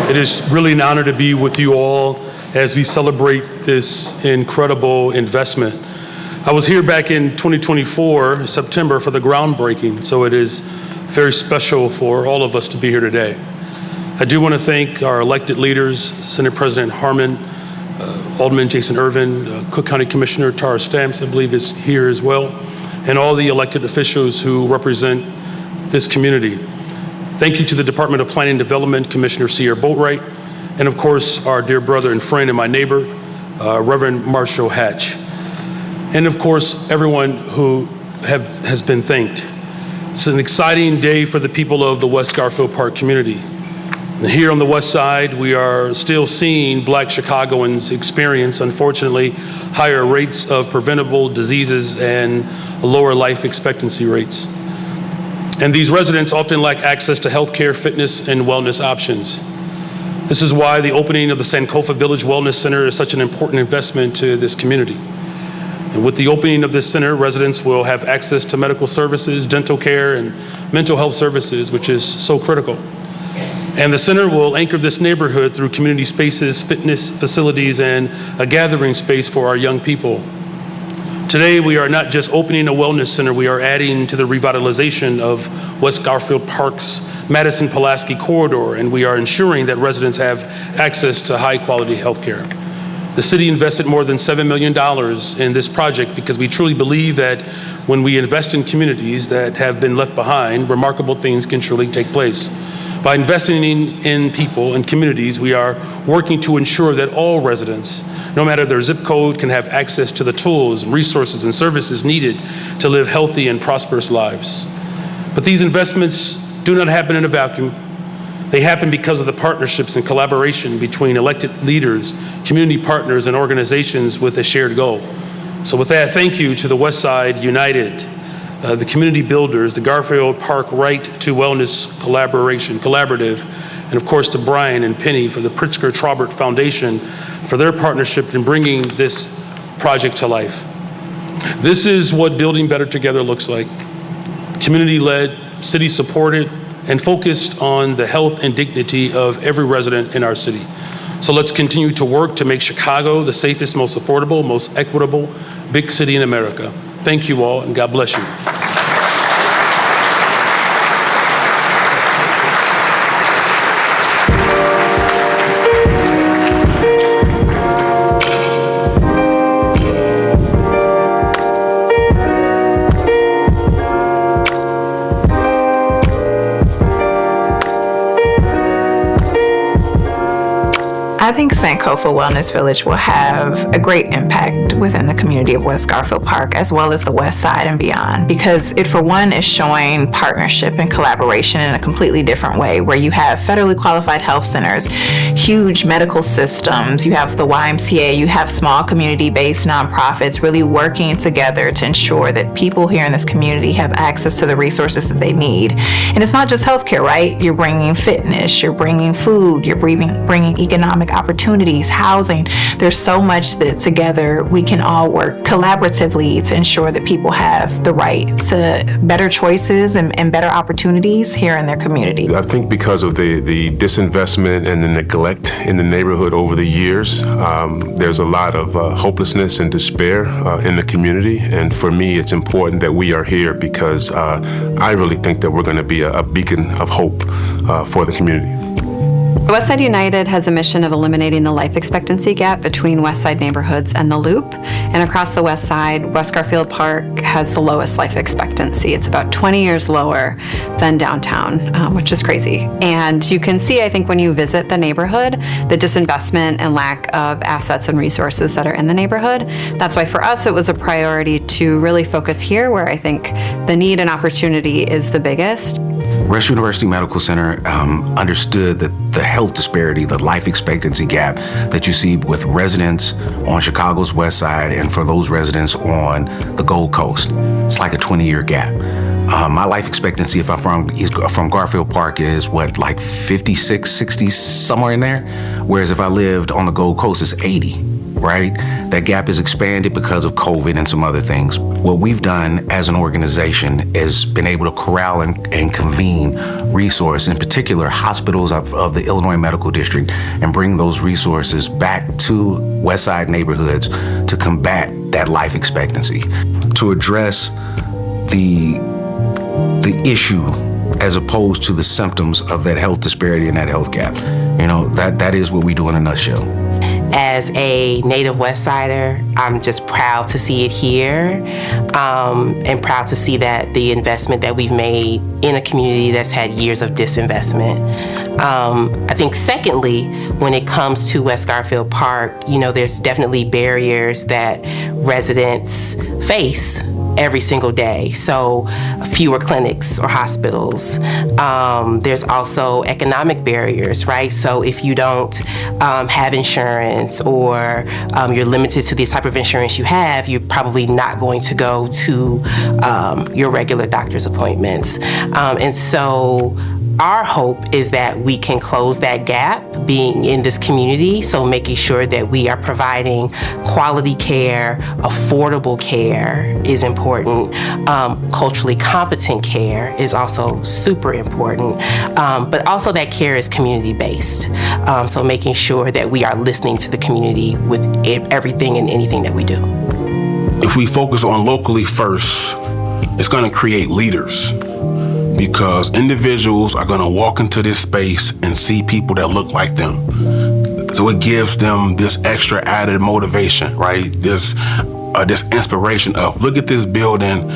It is really an honor to be with you all as we celebrate this incredible investment. I was here back in 2024, September, for the groundbreaking, so it is very special for all of us to be here today. I do want to thank our elected leaders, Senate President Harmon, Alderman Jason Irvin, Cook County Commissioner Tara Stamps, I believe is here as well, and all the elected officials who represent this community. Thank you to the Department of Planning and Development, Commissioner Sierra Boatwright, and of course, our dear brother and friend and my neighbor, Reverend Marshall Hatch. And of course, everyone who has been thanked. It's an exciting day for the people of the West Garfield Park community. And here on the west side, we are still seeing Black Chicagoans experience, unfortunately, higher rates of preventable diseases and lower life expectancy rates. And these residents often lack access to healthcare, fitness, and wellness options. This is why the opening of the Sankofa Village Wellness Center is such an important investment to this community. And with the opening of this center, residents will have access to medical services, dental care, and mental health services, which is so critical. And the center will anchor this neighborhood through community spaces, fitness facilities, and a gathering space for our young people. Today, we are not just opening a wellness center, we are adding to the revitalization of West Garfield Park's Madison-Pulaski corridor, and we are ensuring that residents have access to high-quality health care. The city invested more than $7 million in this project because we truly believe that when we invest in communities that have been left behind, remarkable things can truly take place. By investing in people and communities, we are working to ensure that all residents, no matter their zip code, can have access to the tools, resources, and services needed to live healthy and prosperous lives. But these investments do not happen in a vacuum. They happen because of the partnerships and collaboration between elected leaders, community partners, and organizations with a shared goal. So with that, thank you to the West Side United, the community builders, the Garfield Park Right to Wellness Collaborative, and of course to Brian and Penny for the Pritzker Traubert Foundation for their partnership in bringing this project to life. This is what building better together looks like. Community-led, city-supported, and focused on the health and dignity of every resident in our city. So let's continue to work to make Chicago the safest, most affordable, most equitable big city in America. Thank you all, and God bless you. I think Sankofa Wellness Village will have a great impact within the community of West Garfield Park, as well as the West Side and beyond, because it, for one, is showing partnership and collaboration in a completely different way, where you have federally qualified health centers, huge medical systems, you have the YMCA, you have small community-based nonprofits really working together to ensure that people here in this community have access to the resources that they need. And it's not just healthcare, right? You're bringing fitness, you're bringing food, you're bringing economic opportunities, housing. There's so much that together we can all work collaboratively to ensure that people have the right to better choices and better opportunities here in their community. I think because of the disinvestment and the neglect in the neighborhood over the years, there's a lot of hopelessness and despair in the community. And for me, it's important that we are here because I really think that we're going to be a beacon of hope for the community. Westside United has a mission of eliminating the life expectancy gap between Westside neighborhoods and the Loop. And across the West Side, West Garfield Park has the lowest life expectancy. It's about 20 years lower than downtown, which is crazy. And you can see, I think, when you visit the neighborhood, the disinvestment and lack of assets and resources that are in the neighborhood. That's why for us, it was a priority to really focus here, where I think the need and opportunity is the biggest. Rush University Medical Center understood that the health disparity, the life expectancy gap that you see with residents on Chicago's West Side and for those residents on the Gold Coast. It's like a 20-year gap. My life expectancy, if I'm from Garfield Park, is like 56, 60, somewhere in there. Whereas if I lived on the Gold Coast, it's 80. Right? That gap is expanded because of COVID and some other things. What we've done as an organization is been able to corral and convene resources, in particular hospitals of the Illinois Medical District, and bring those resources back to West Side neighborhoods to combat that life expectancy, to address the issue as opposed to the symptoms of that health disparity and that health gap. You know, that is what we do in a nutshell. As a native West Sider, I'm just proud to see it here, and proud to see that the investment that we've made in a community that's had years of disinvestment. I think secondly, when it comes to West Garfield Park, there's definitely barriers that residents face every single day. So fewer clinics or hospitals. There's also economic barriers, right? So if you don't have insurance, or you're limited to the type of insurance you have, you're probably not going to go to your regular doctor's appointments. And so our hope is that we can close that gap being in this community, so making sure that we are providing quality care, affordable care is important. Culturally competent care is also super important, but also that care is community-based. So making sure that we are listening to the community with everything and anything that we do. If we focus on locally first, it's going to create leaders. Because individuals are going to walk into this space and see people that look like them. So it gives them this extra added motivation, right? This inspiration of, look at this building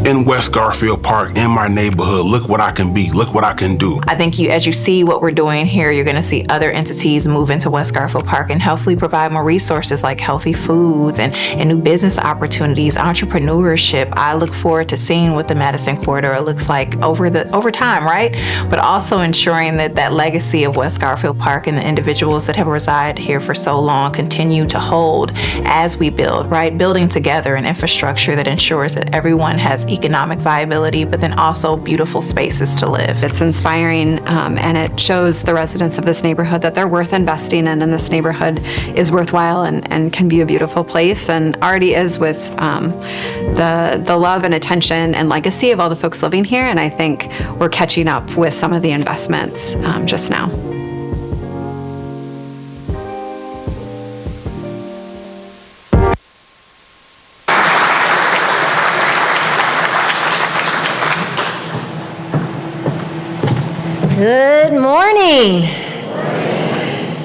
in West Garfield Park, in my neighborhood. Look what I can be. Look what I can do. I think as you see what we're doing here, you're going to see other entities move into West Garfield Park and hopefully provide more resources like healthy foods and new business opportunities, entrepreneurship. I look forward to seeing what the Madison Corridor looks like over time, right? But also ensuring that legacy of West Garfield Park and the individuals that have resided here for so long continue to hold as we build, right? Building together an infrastructure that ensures that everyone has economic viability, but then also beautiful spaces to live. It's inspiring, and it shows the residents of this neighborhood that they're worth investing in, and this neighborhood is worthwhile and can be a beautiful place, and already is with the love and attention and legacy of all the folks living here. And I think we're catching up with some of the investments just now. Good morning.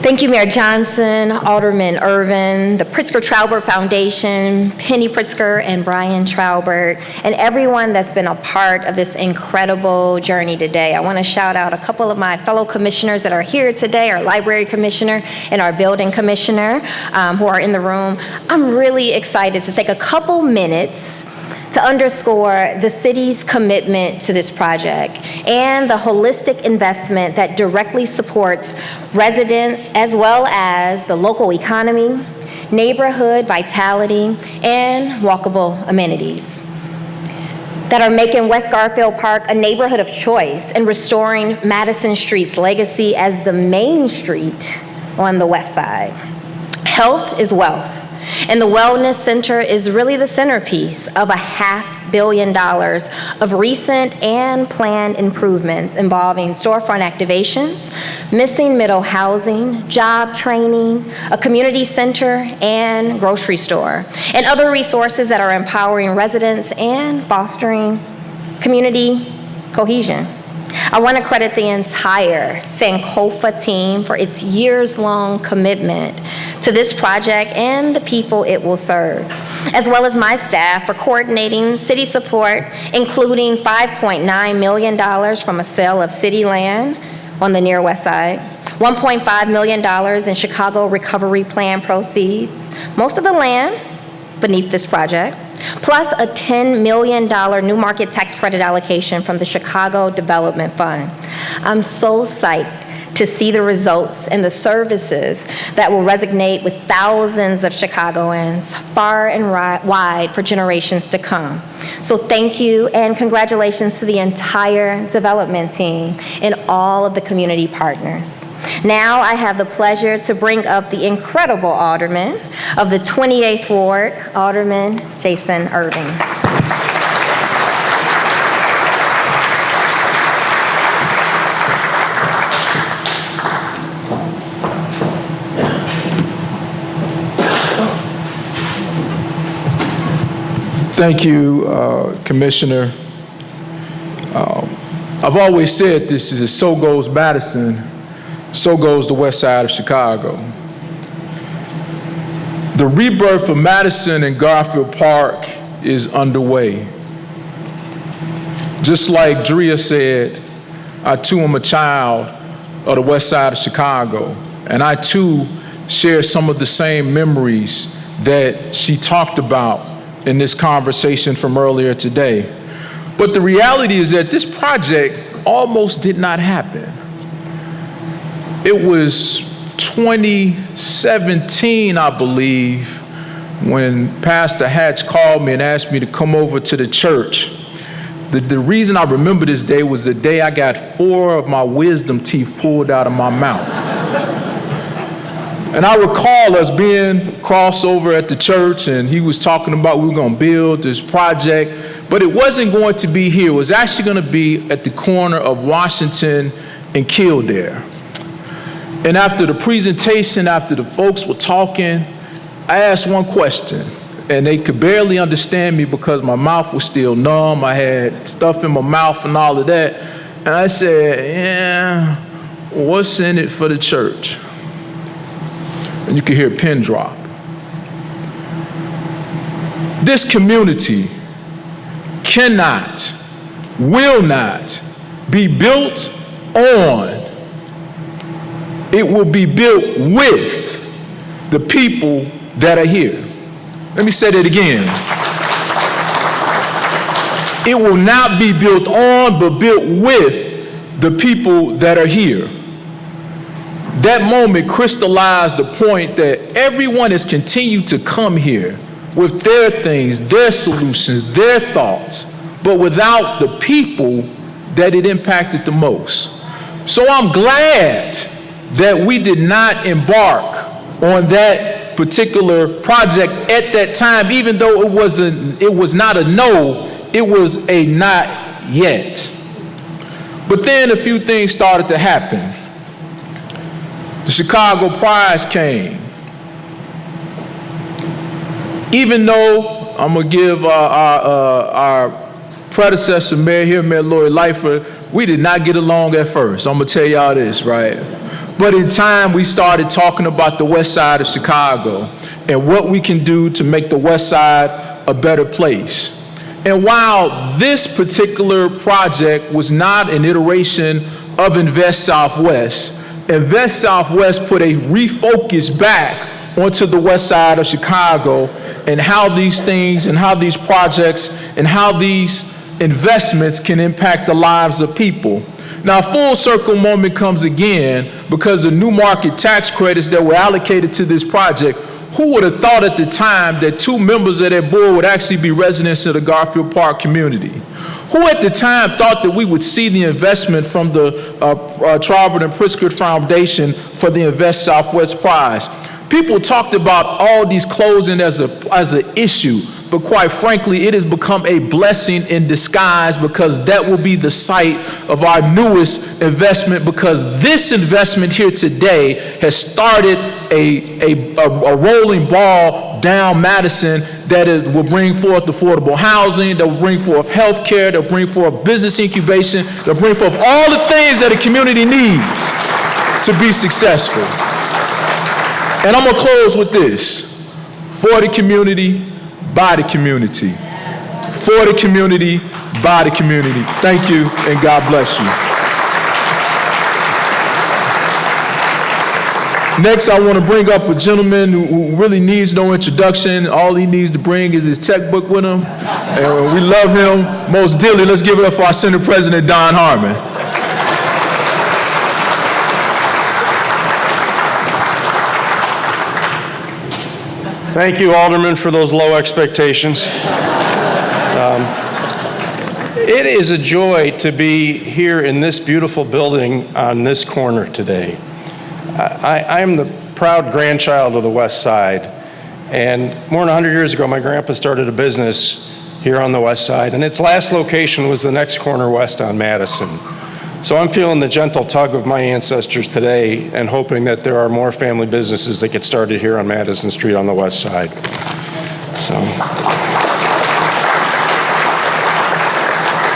Thank you, Mayor Johnson, Alderman Irvin, the Pritzker-Traubert Foundation, Penny Pritzker and Brian Traubert, and everyone that's been a part of this incredible journey today. I want to shout out a couple of my fellow commissioners that are here today, our library commissioner and our building commissioner who are in the room. I'm really excited to take a couple minutes to underscore the city's commitment to this project and the holistic investment that directly supports residents as well as the local economy, neighborhood vitality, and walkable amenities that are making West Garfield Park a neighborhood of choice and restoring Madison Street's legacy as the main street on the west side. Health is wealth. And the Wellness Center is really the centerpiece of $500 million of recent and planned improvements involving storefront activations, missing middle housing, job training, a community center, and grocery store, and other resources that are empowering residents and fostering community cohesion. I want to credit the entire Sankofa team for its years-long commitment to this project and the people it will serve, as well as my staff for coordinating city support, including $5.9 million from a sale of city land on the near west side, $1.5 million in Chicago Recovery Plan proceeds, most of the land beneath this project, plus a $10 million New Market Tax Credit allocation from the Chicago Development Fund. I'm so psyched to see the results and the services that will resonate with thousands of Chicagoans far and wide for generations to come. So thank you and congratulations to the entire development team and all of the community partners. Now I have the pleasure to bring up the incredible Alderman of the 28th Ward, Alderman Jason Irving. Thank you, Commissioner. I've always said this is so goes Madison, so goes the west side of Chicago. The rebirth of Madison and Garfield Park is underway. Just like Drea said, I too am a child of the west side of Chicago, and I too share some of the same memories that she talked about in this conversation from earlier today. But the reality is that this project almost did not happen. It was 2017, I believe, when Pastor Hatch called me and asked me to come over to the church. The reason I remember this day was the day I got 4 of my wisdom teeth pulled out of my mouth. And I recall us being crossover at the church, and he was talking about we were going to build this project, but it wasn't going to be here. It was actually going to be at the corner of Washington and Kildare. And after the presentation, after the folks were talking, I asked one question, and they could barely understand me because my mouth was still numb. I had stuff in my mouth and all of that. And I said, yeah, what's in it for the church? And you could hear a pin drop. This community cannot, will not be built on. It will be built with the people that are here. Let me say that again. It will not be built on, but built with the people that are here. That moment crystallized the point that everyone has continued to come here with their things, their solutions, their thoughts, but without the people that it impacted the most. So I'm glad that we did not embark on that particular project at that time, even though it was not a no, it was a not yet. But then a few things started to happen. The Chicago Prize came. Even though I'm gonna give our predecessor mayor here, Mayor Lori Lightfoot, we did not get along at first. I'm gonna tell y'all this, right? But in time, we started talking about the west side of Chicago and what we can do to make the west side a better place. And while this particular project was not an iteration of Invest Southwest, Invest Southwest put a refocus back onto the west side of Chicago and how these things and how these projects and how these investments can impact the lives of people. Now, full circle moment comes again because the new market tax credits that were allocated to this project, who would have thought at the time that 2 members of that board would actually be residents of the Garfield Park community? Who at the time thought that we would see the investment from the Trobert and Pritzker Foundation for the Invest Southwest Prize? People talked about all these closing as an issue, but quite frankly, it has become a blessing in disguise because that will be the site of our newest investment, because this investment here today has started a rolling ball down Madison that will bring forth affordable housing, that will bring forth health care, that will bring forth business incubation, that will bring forth all the things that a community needs to be successful. And I'm gonna close with this: for the community, by the community. For the community, by the community. Thank you, and God bless you. Next, I want to bring up a gentleman who really needs no introduction. All he needs to bring is his checkbook with him, and we love him most dearly. Let's give it up for our Senate President, Don Harmon. Thank you, Alderman, for those low expectations. It is a joy to be here in this beautiful building on this corner today. I am the proud grandchild of the West Side, and more than 100 years ago, my grandpa started a business here on the West Side, and its last location was the next corner west on Madison. So I'm feeling the gentle tug of my ancestors today and hoping that there are more family businesses that get started here on Madison Street on the west side. So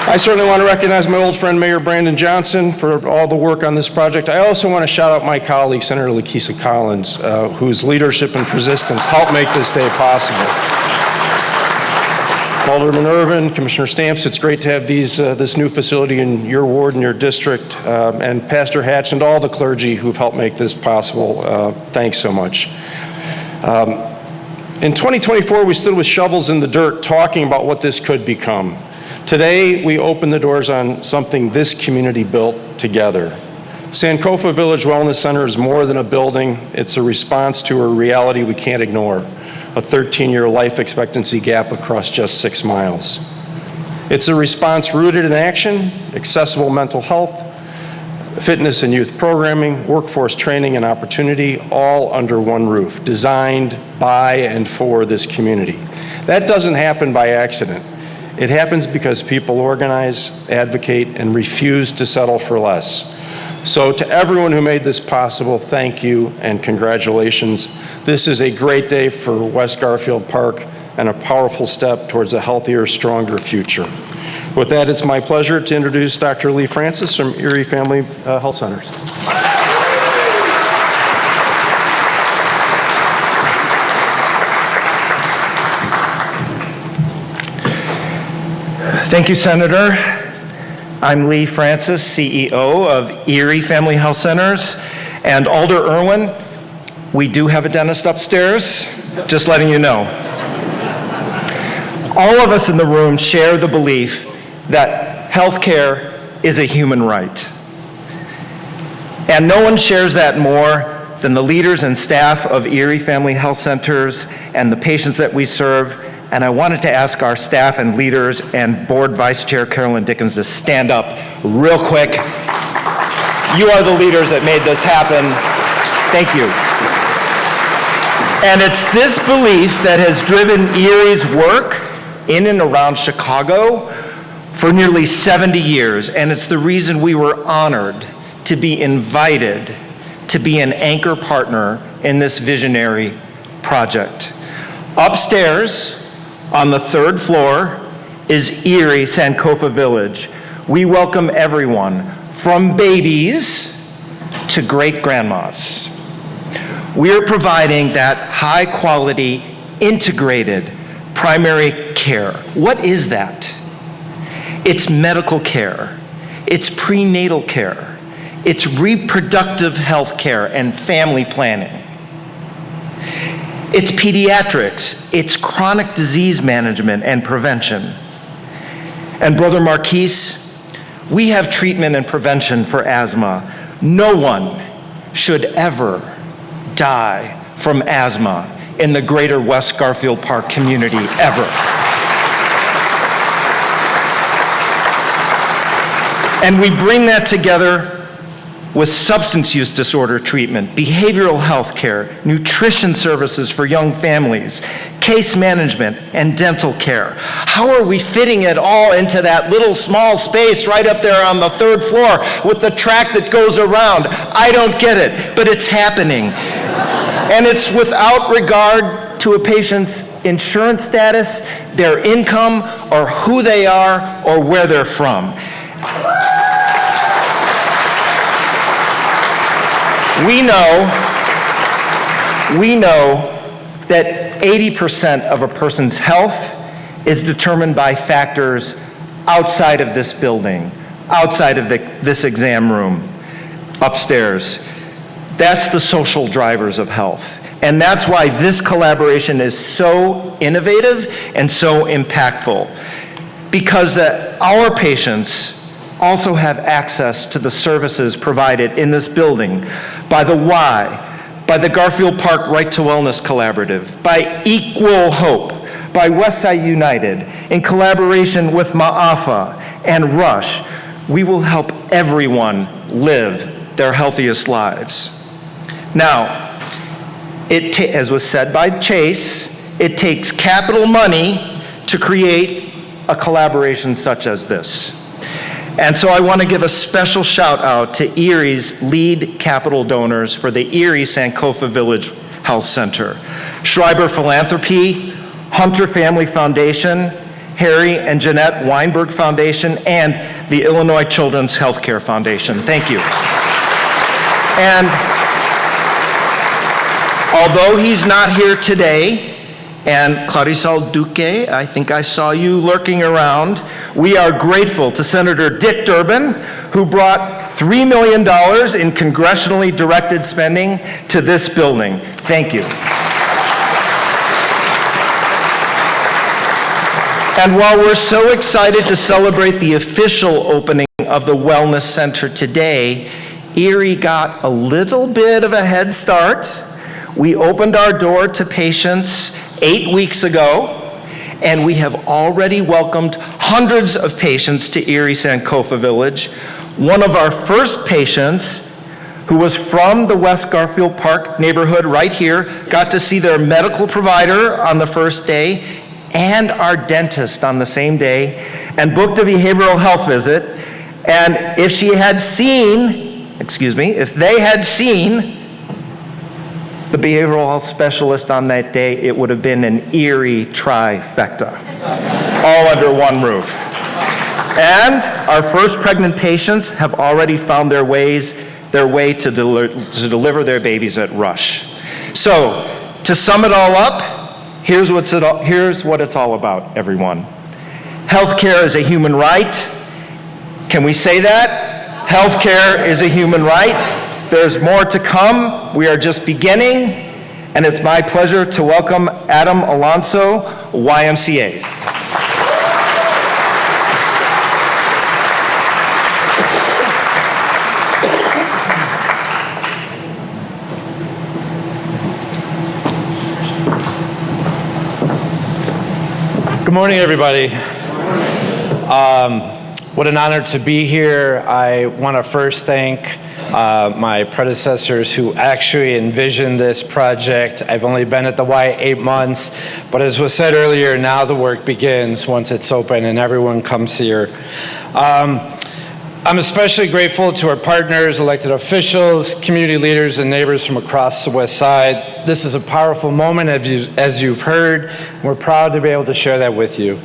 I certainly want to recognize my old friend Mayor Brandon Johnson for all the work on this project. I also want to shout out my colleague, Senator Lakeisha Collins, whose leadership and persistence helped make this day possible. Alderman Irvin, Commissioner Stamps, it's great to have this new facility in your ward and your district, and Pastor Hatch and all the clergy who've helped make this possible. Thanks so much. In 2024, we stood with shovels in the dirt talking about what this could become. Today, we open the doors on something this community built together. Sankofa Village Wellness Center is more than a building. It's a response to a reality we can't ignore: a 13-year life expectancy gap across just 6 miles. It's a response rooted in action, accessible mental health, fitness and youth programming, workforce training and opportunity, all under one roof, designed by and for this community. That doesn't happen by accident. It happens because people organize, advocate, and refuse to settle for less. So to everyone who made this possible, thank you and congratulations. This is a great day for West Garfield Park and a powerful step towards a healthier, stronger future. With that, it's my pleasure to introduce Dr. Lee Francis from Erie Family Health Centers. Thank you, Senator. I'm Lee Francis, CEO of Erie Family Health Centers. And Alder Irwin, we do have a dentist upstairs, just letting you know. All of us in the room share the belief that healthcare is a human right. And no one shares that more than the leaders and staff of Erie Family Health Centers and the patients that we serve. And I wanted to ask our staff and leaders and Board Vice Chair Carolyn Dickens to stand up real quick. You are the leaders that made this happen. Thank you. And it's this belief that has driven Erie's work in and around Chicago for nearly 70 years. And it's the reason we were honored to be invited to be an anchor partner in this visionary project. Upstairs, on the 3rd floor, is Erie Sankofa Village, We welcome everyone, from babies to great-grandmas. We are providing that high-quality, integrated primary care. What is that? It's medical care. It's prenatal care. It's reproductive health care and family planning. It's pediatrics. It's chronic disease management and prevention. And Brother Marquise, we have treatment and prevention for asthma. No one should ever die from asthma in the greater West Garfield Park community, ever. And we bring that together with substance use disorder treatment, behavioral health care, nutrition services for young families, case management, and dental care. How are we fitting it all into that little small space right up there on the 3rd floor with the track that goes around? I don't get it, but it's happening. And it's without regard to a patient's insurance status, their income, or who they are, or where they're from. We know that 80% of a person's health is determined by factors outside of this building, outside of this exam room, upstairs. That's the social drivers of health. And that's why this collaboration is so innovative and so impactful, because our patients also have access to the services provided in this building by the Y, by the Garfield Park Right to Wellness Collaborative, by Equal Hope, by Westside United, in collaboration with Ma'afa and Rush. We will help everyone live their healthiest lives. Now, as was said by Chase, it takes capital money to create a collaboration such as this. And so I want to give a special shout out to Erie's lead capital donors for the Erie Sankofa Village Health Center: Schreiber Philanthropy, Hunter Family Foundation, Harry and Jeanette Weinberg Foundation, and the Illinois Children's Healthcare Foundation. Thank you. And although he's not here today, and Clarisol Duque, I think I saw you lurking around, we are grateful to Senator Dick Durbin, who brought $3 million in congressionally directed spending to this building. Thank you. And while we're so excited to celebrate the official opening of the Wellness Center today, Erie got a little bit of a head start. We opened our door to patients 8 weeks ago, and we have already welcomed hundreds of patients to Erie Sankofa Village. One of our first patients, who was from the West Garfield Park neighborhood right here, got to see their medical provider on the first day and our dentist on the same day, and booked a behavioral health visit. And if they had seen the behavioral health specialist on that day, it would have been an Erie trifecta, all under one roof. And our first pregnant patients have already found their way to deliver their babies at Rush. So, to sum it all up, here's what it's all about, everyone. Healthcare is a human right. Can we say that? Healthcare is a human right. There's more to come. We are just beginning, and it's my pleasure to welcome Adam Alonso, YMCA. Good morning, everybody. What an honor to be here. I want to first thank my predecessors who actually envisioned this project. I've only been at the Y 8 months, but as was said earlier, now the work begins once it's open and everyone comes here. I'm especially grateful to our partners, elected officials, community leaders, and neighbors from across the West Side. This is a powerful moment, as you've heard. We're proud to be able to share that with you.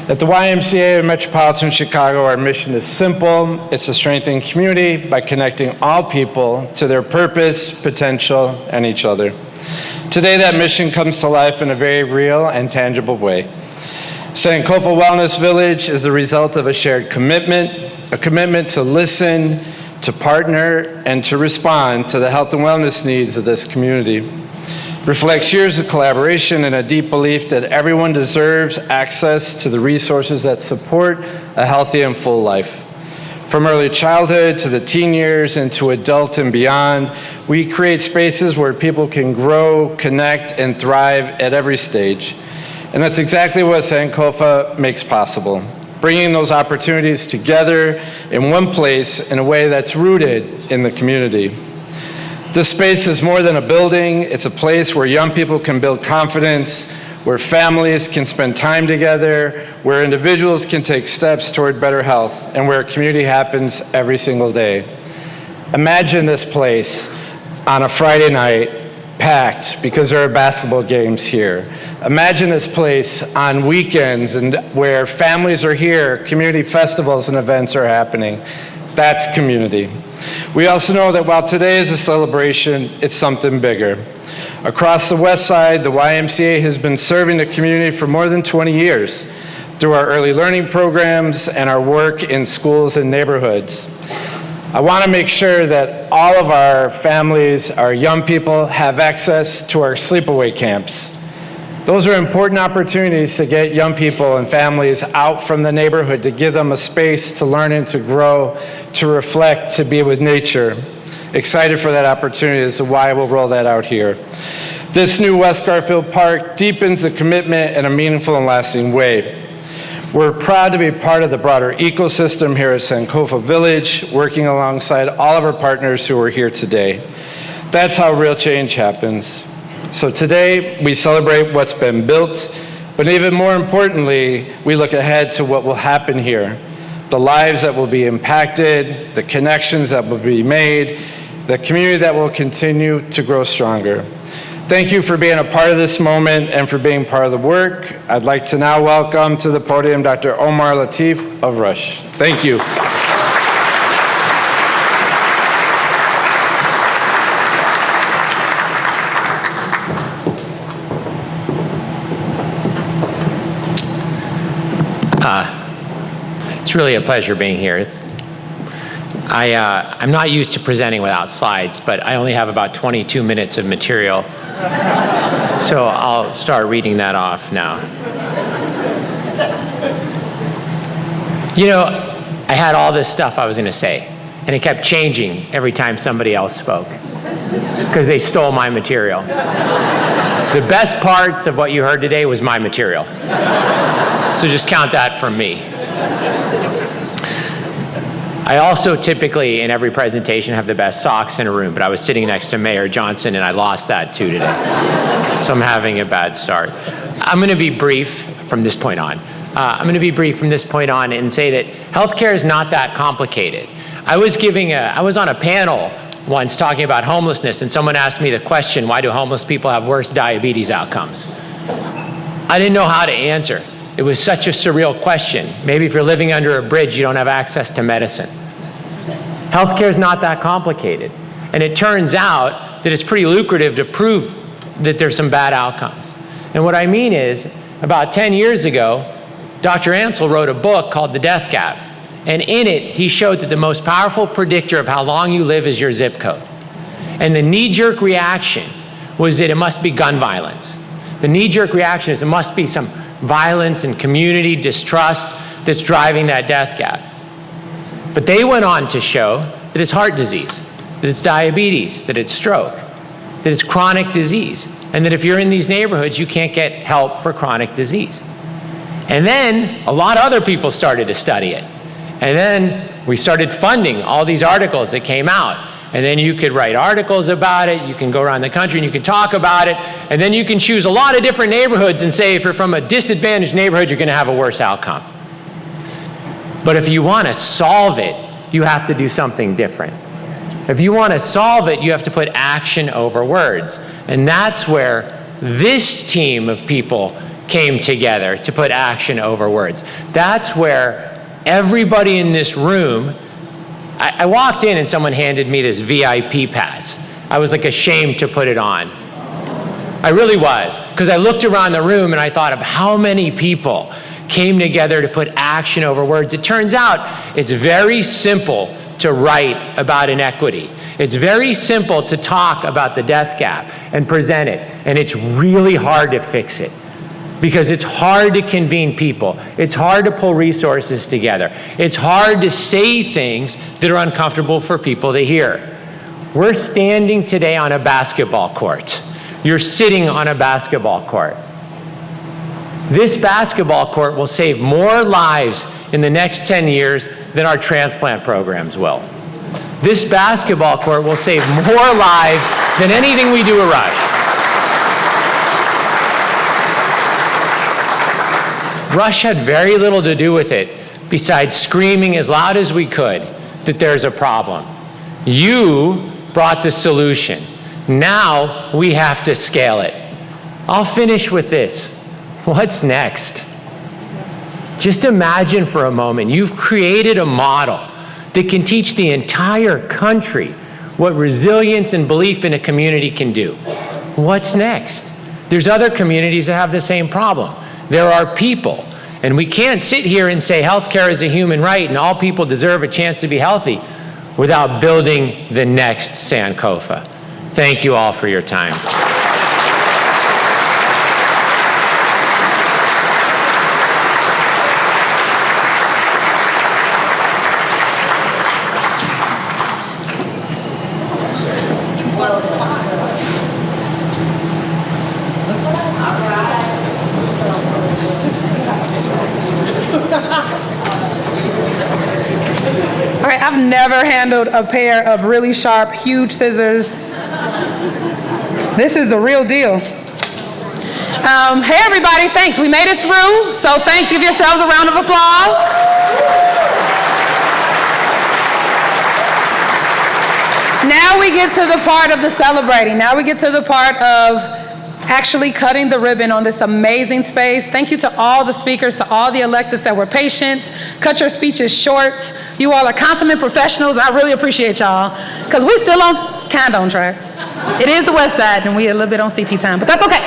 At the YMCA of Metropolitan Chicago, our mission is simple. It's to strengthen community by connecting all people to their purpose, potential, and each other. Today, that mission comes to life in a very real and tangible way. Sankofa Wellness Village is the result of a shared commitment, a commitment to listen, to partner, and to respond to the health and wellness needs of this community. Reflects years of collaboration and a deep belief that everyone deserves access to the resources that support a healthy and full life. From early childhood to the teen years and to adult and beyond, we create spaces where people can grow, connect, and thrive at every stage. And that's exactly what Sankofa makes possible, bringing those opportunities together in one place in a way that's rooted in the community. This space is more than a building. It's a place where young people can build confidence, where families can spend time together, where individuals can take steps toward better health, and where community happens every single day. Imagine this place on a Friday night, packed because there are basketball games here. Imagine this place on weekends and where families are here, community festivals and events are happening. That's community. We also know that while today is a celebration, it's something bigger. Across the West Side, the YMCA has been serving the community for more than 20 years through our early learning programs and our work in schools and neighborhoods. I want to make sure that all of our families, our young people, have access to our sleepaway camps. Those are important opportunities to get young people and families out from the neighborhood, to give them a space to learn and to grow, to reflect, to be with nature. Excited for that opportunity as to why we'll roll that out here. This new West Garfield Park deepens the commitment in a meaningful and lasting way. We're proud to be part of the broader ecosystem here at Sankofa Village, working alongside all of our partners who are here today. That's how real change happens. So today, we celebrate what's been built, but even more importantly, we look ahead to what will happen here, the lives that will be impacted, the connections that will be made, the community that will continue to grow stronger. Thank you for being a part of this moment and for being part of the work. I'd like to now welcome to the podium Dr. Omar Latif of Rush. Thank you. It's really a pleasure being here. I'm not used to presenting without slides, but I only have about 22 minutes of material, so I'll start reading that off now. You know, I had all this stuff I was going to say, and it kept changing every time somebody else spoke, because they stole my material. The best parts of what you heard today was my material, so just count that from me. I also typically, in every presentation, have the best socks in a room, but I was sitting next to Mayor Johnson, and I lost that too today. So I'm having a bad start. I'm going to be brief from this point on. And say that healthcare is not that complicated. I was on a panel once talking about homelessness, and someone asked me the question, why do homeless people have worse diabetes outcomes? I didn't know how to answer. It was such a surreal question. Maybe if you're living under a bridge, you don't have access to medicine. Healthcare is not that complicated. And it turns out that it's pretty lucrative to prove that there's some bad outcomes. And what I mean is, about 10 years ago, Dr. Ansel wrote a book called The Death Gap. And in it, he showed that the most powerful predictor of how long you live is your zip code. And the knee-jerk reaction was that it must be gun violence. The knee-jerk reaction is it must be some violence and community distrust that's driving that death gap. But they went on to show that it's heart disease, that it's diabetes, that it's stroke, that it's chronic disease, and that if you're in these neighborhoods, you can't get help for chronic disease. And then a lot of other people started to study it. And then we started funding all these articles that came out. And then you could write articles about it, you can go around the country and you can talk about it, and then you can choose a lot of different neighborhoods and say if you're from a disadvantaged neighborhood, you're going to have a worse outcome. But if you want to solve it, you have to do something different. If you want to solve it, you have to put action over words. And that's where this team of people came together to put action over words. That's where everybody in this room, I walked in and someone handed me this VIP pass. I was like ashamed to put it on. I really was, because I looked around the room and I thought of how many people came together to put action over words. It turns out it's very simple to write about inequity. It's very simple to talk about the death gap and present it, and it's really hard to fix it because it's hard to convene people. It's hard to pull resources together. It's hard to say things that are uncomfortable for people to hear. We're standing today on a basketball court. You're sitting on a basketball court. This basketball court will save more lives in the next 10 years than our transplant programs will. This basketball court will save more lives than anything we do at Rush. Rush had very little to do with it besides screaming as loud as we could that there's a problem. You brought the solution. Now we have to scale it. I'll finish with this. What's next? Just imagine for a moment, you've created a model that can teach the entire country what resilience and belief in a community can do. What's next? There's other communities that have the same problem. There are people, and we can't sit here and say healthcare is a human right and all people deserve a chance to be healthy without building the next Sankofa. Thank you all for your time. All right, I've never handled a pair of really sharp, huge scissors. This is the real deal. Hey everybody, thanks. We made it through, so thanks. Give yourselves a round of applause. Now we get to the part of the celebrating. Now we get to the part of actually cutting the ribbon on this amazing space. Thank you to all the speakers, to all the electeds that were patient. Cut your speeches short. You all are consummate professionals. I really appreciate y'all, because we still kind of on track. It is the West Side, and we a little bit on CP time, but that's okay.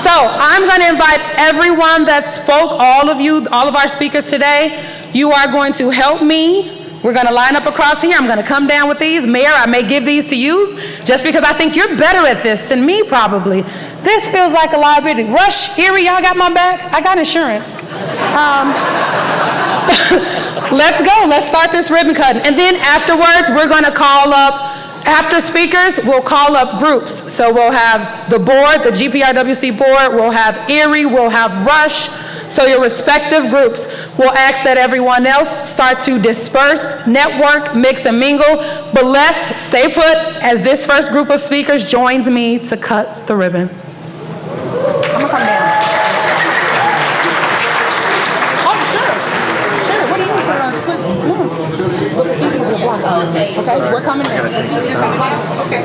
So I'm going to invite everyone that spoke, all of you, all of our speakers today. You are going to help me. We're going to line up across here. I'm going to come down with these. Mayor, I may give these to you just because I think you're better at this than me, probably. This feels like a liability. Rush, Erie, y'all got my back? I got insurance. Let's go. Let's start this ribbon cutting. And then afterwards, we're going to call up, after speakers, we'll call up groups. So we'll have the board, the GPRWC board, we'll have Erie, we'll have Rush. So your respective groups will ask that everyone else start to disperse, network, mix and mingle, but let's stay put as this first group of speakers joins me to cut the ribbon. I'm gonna come down. Oh, sure. What do you need for okay, we're coming in. Okay.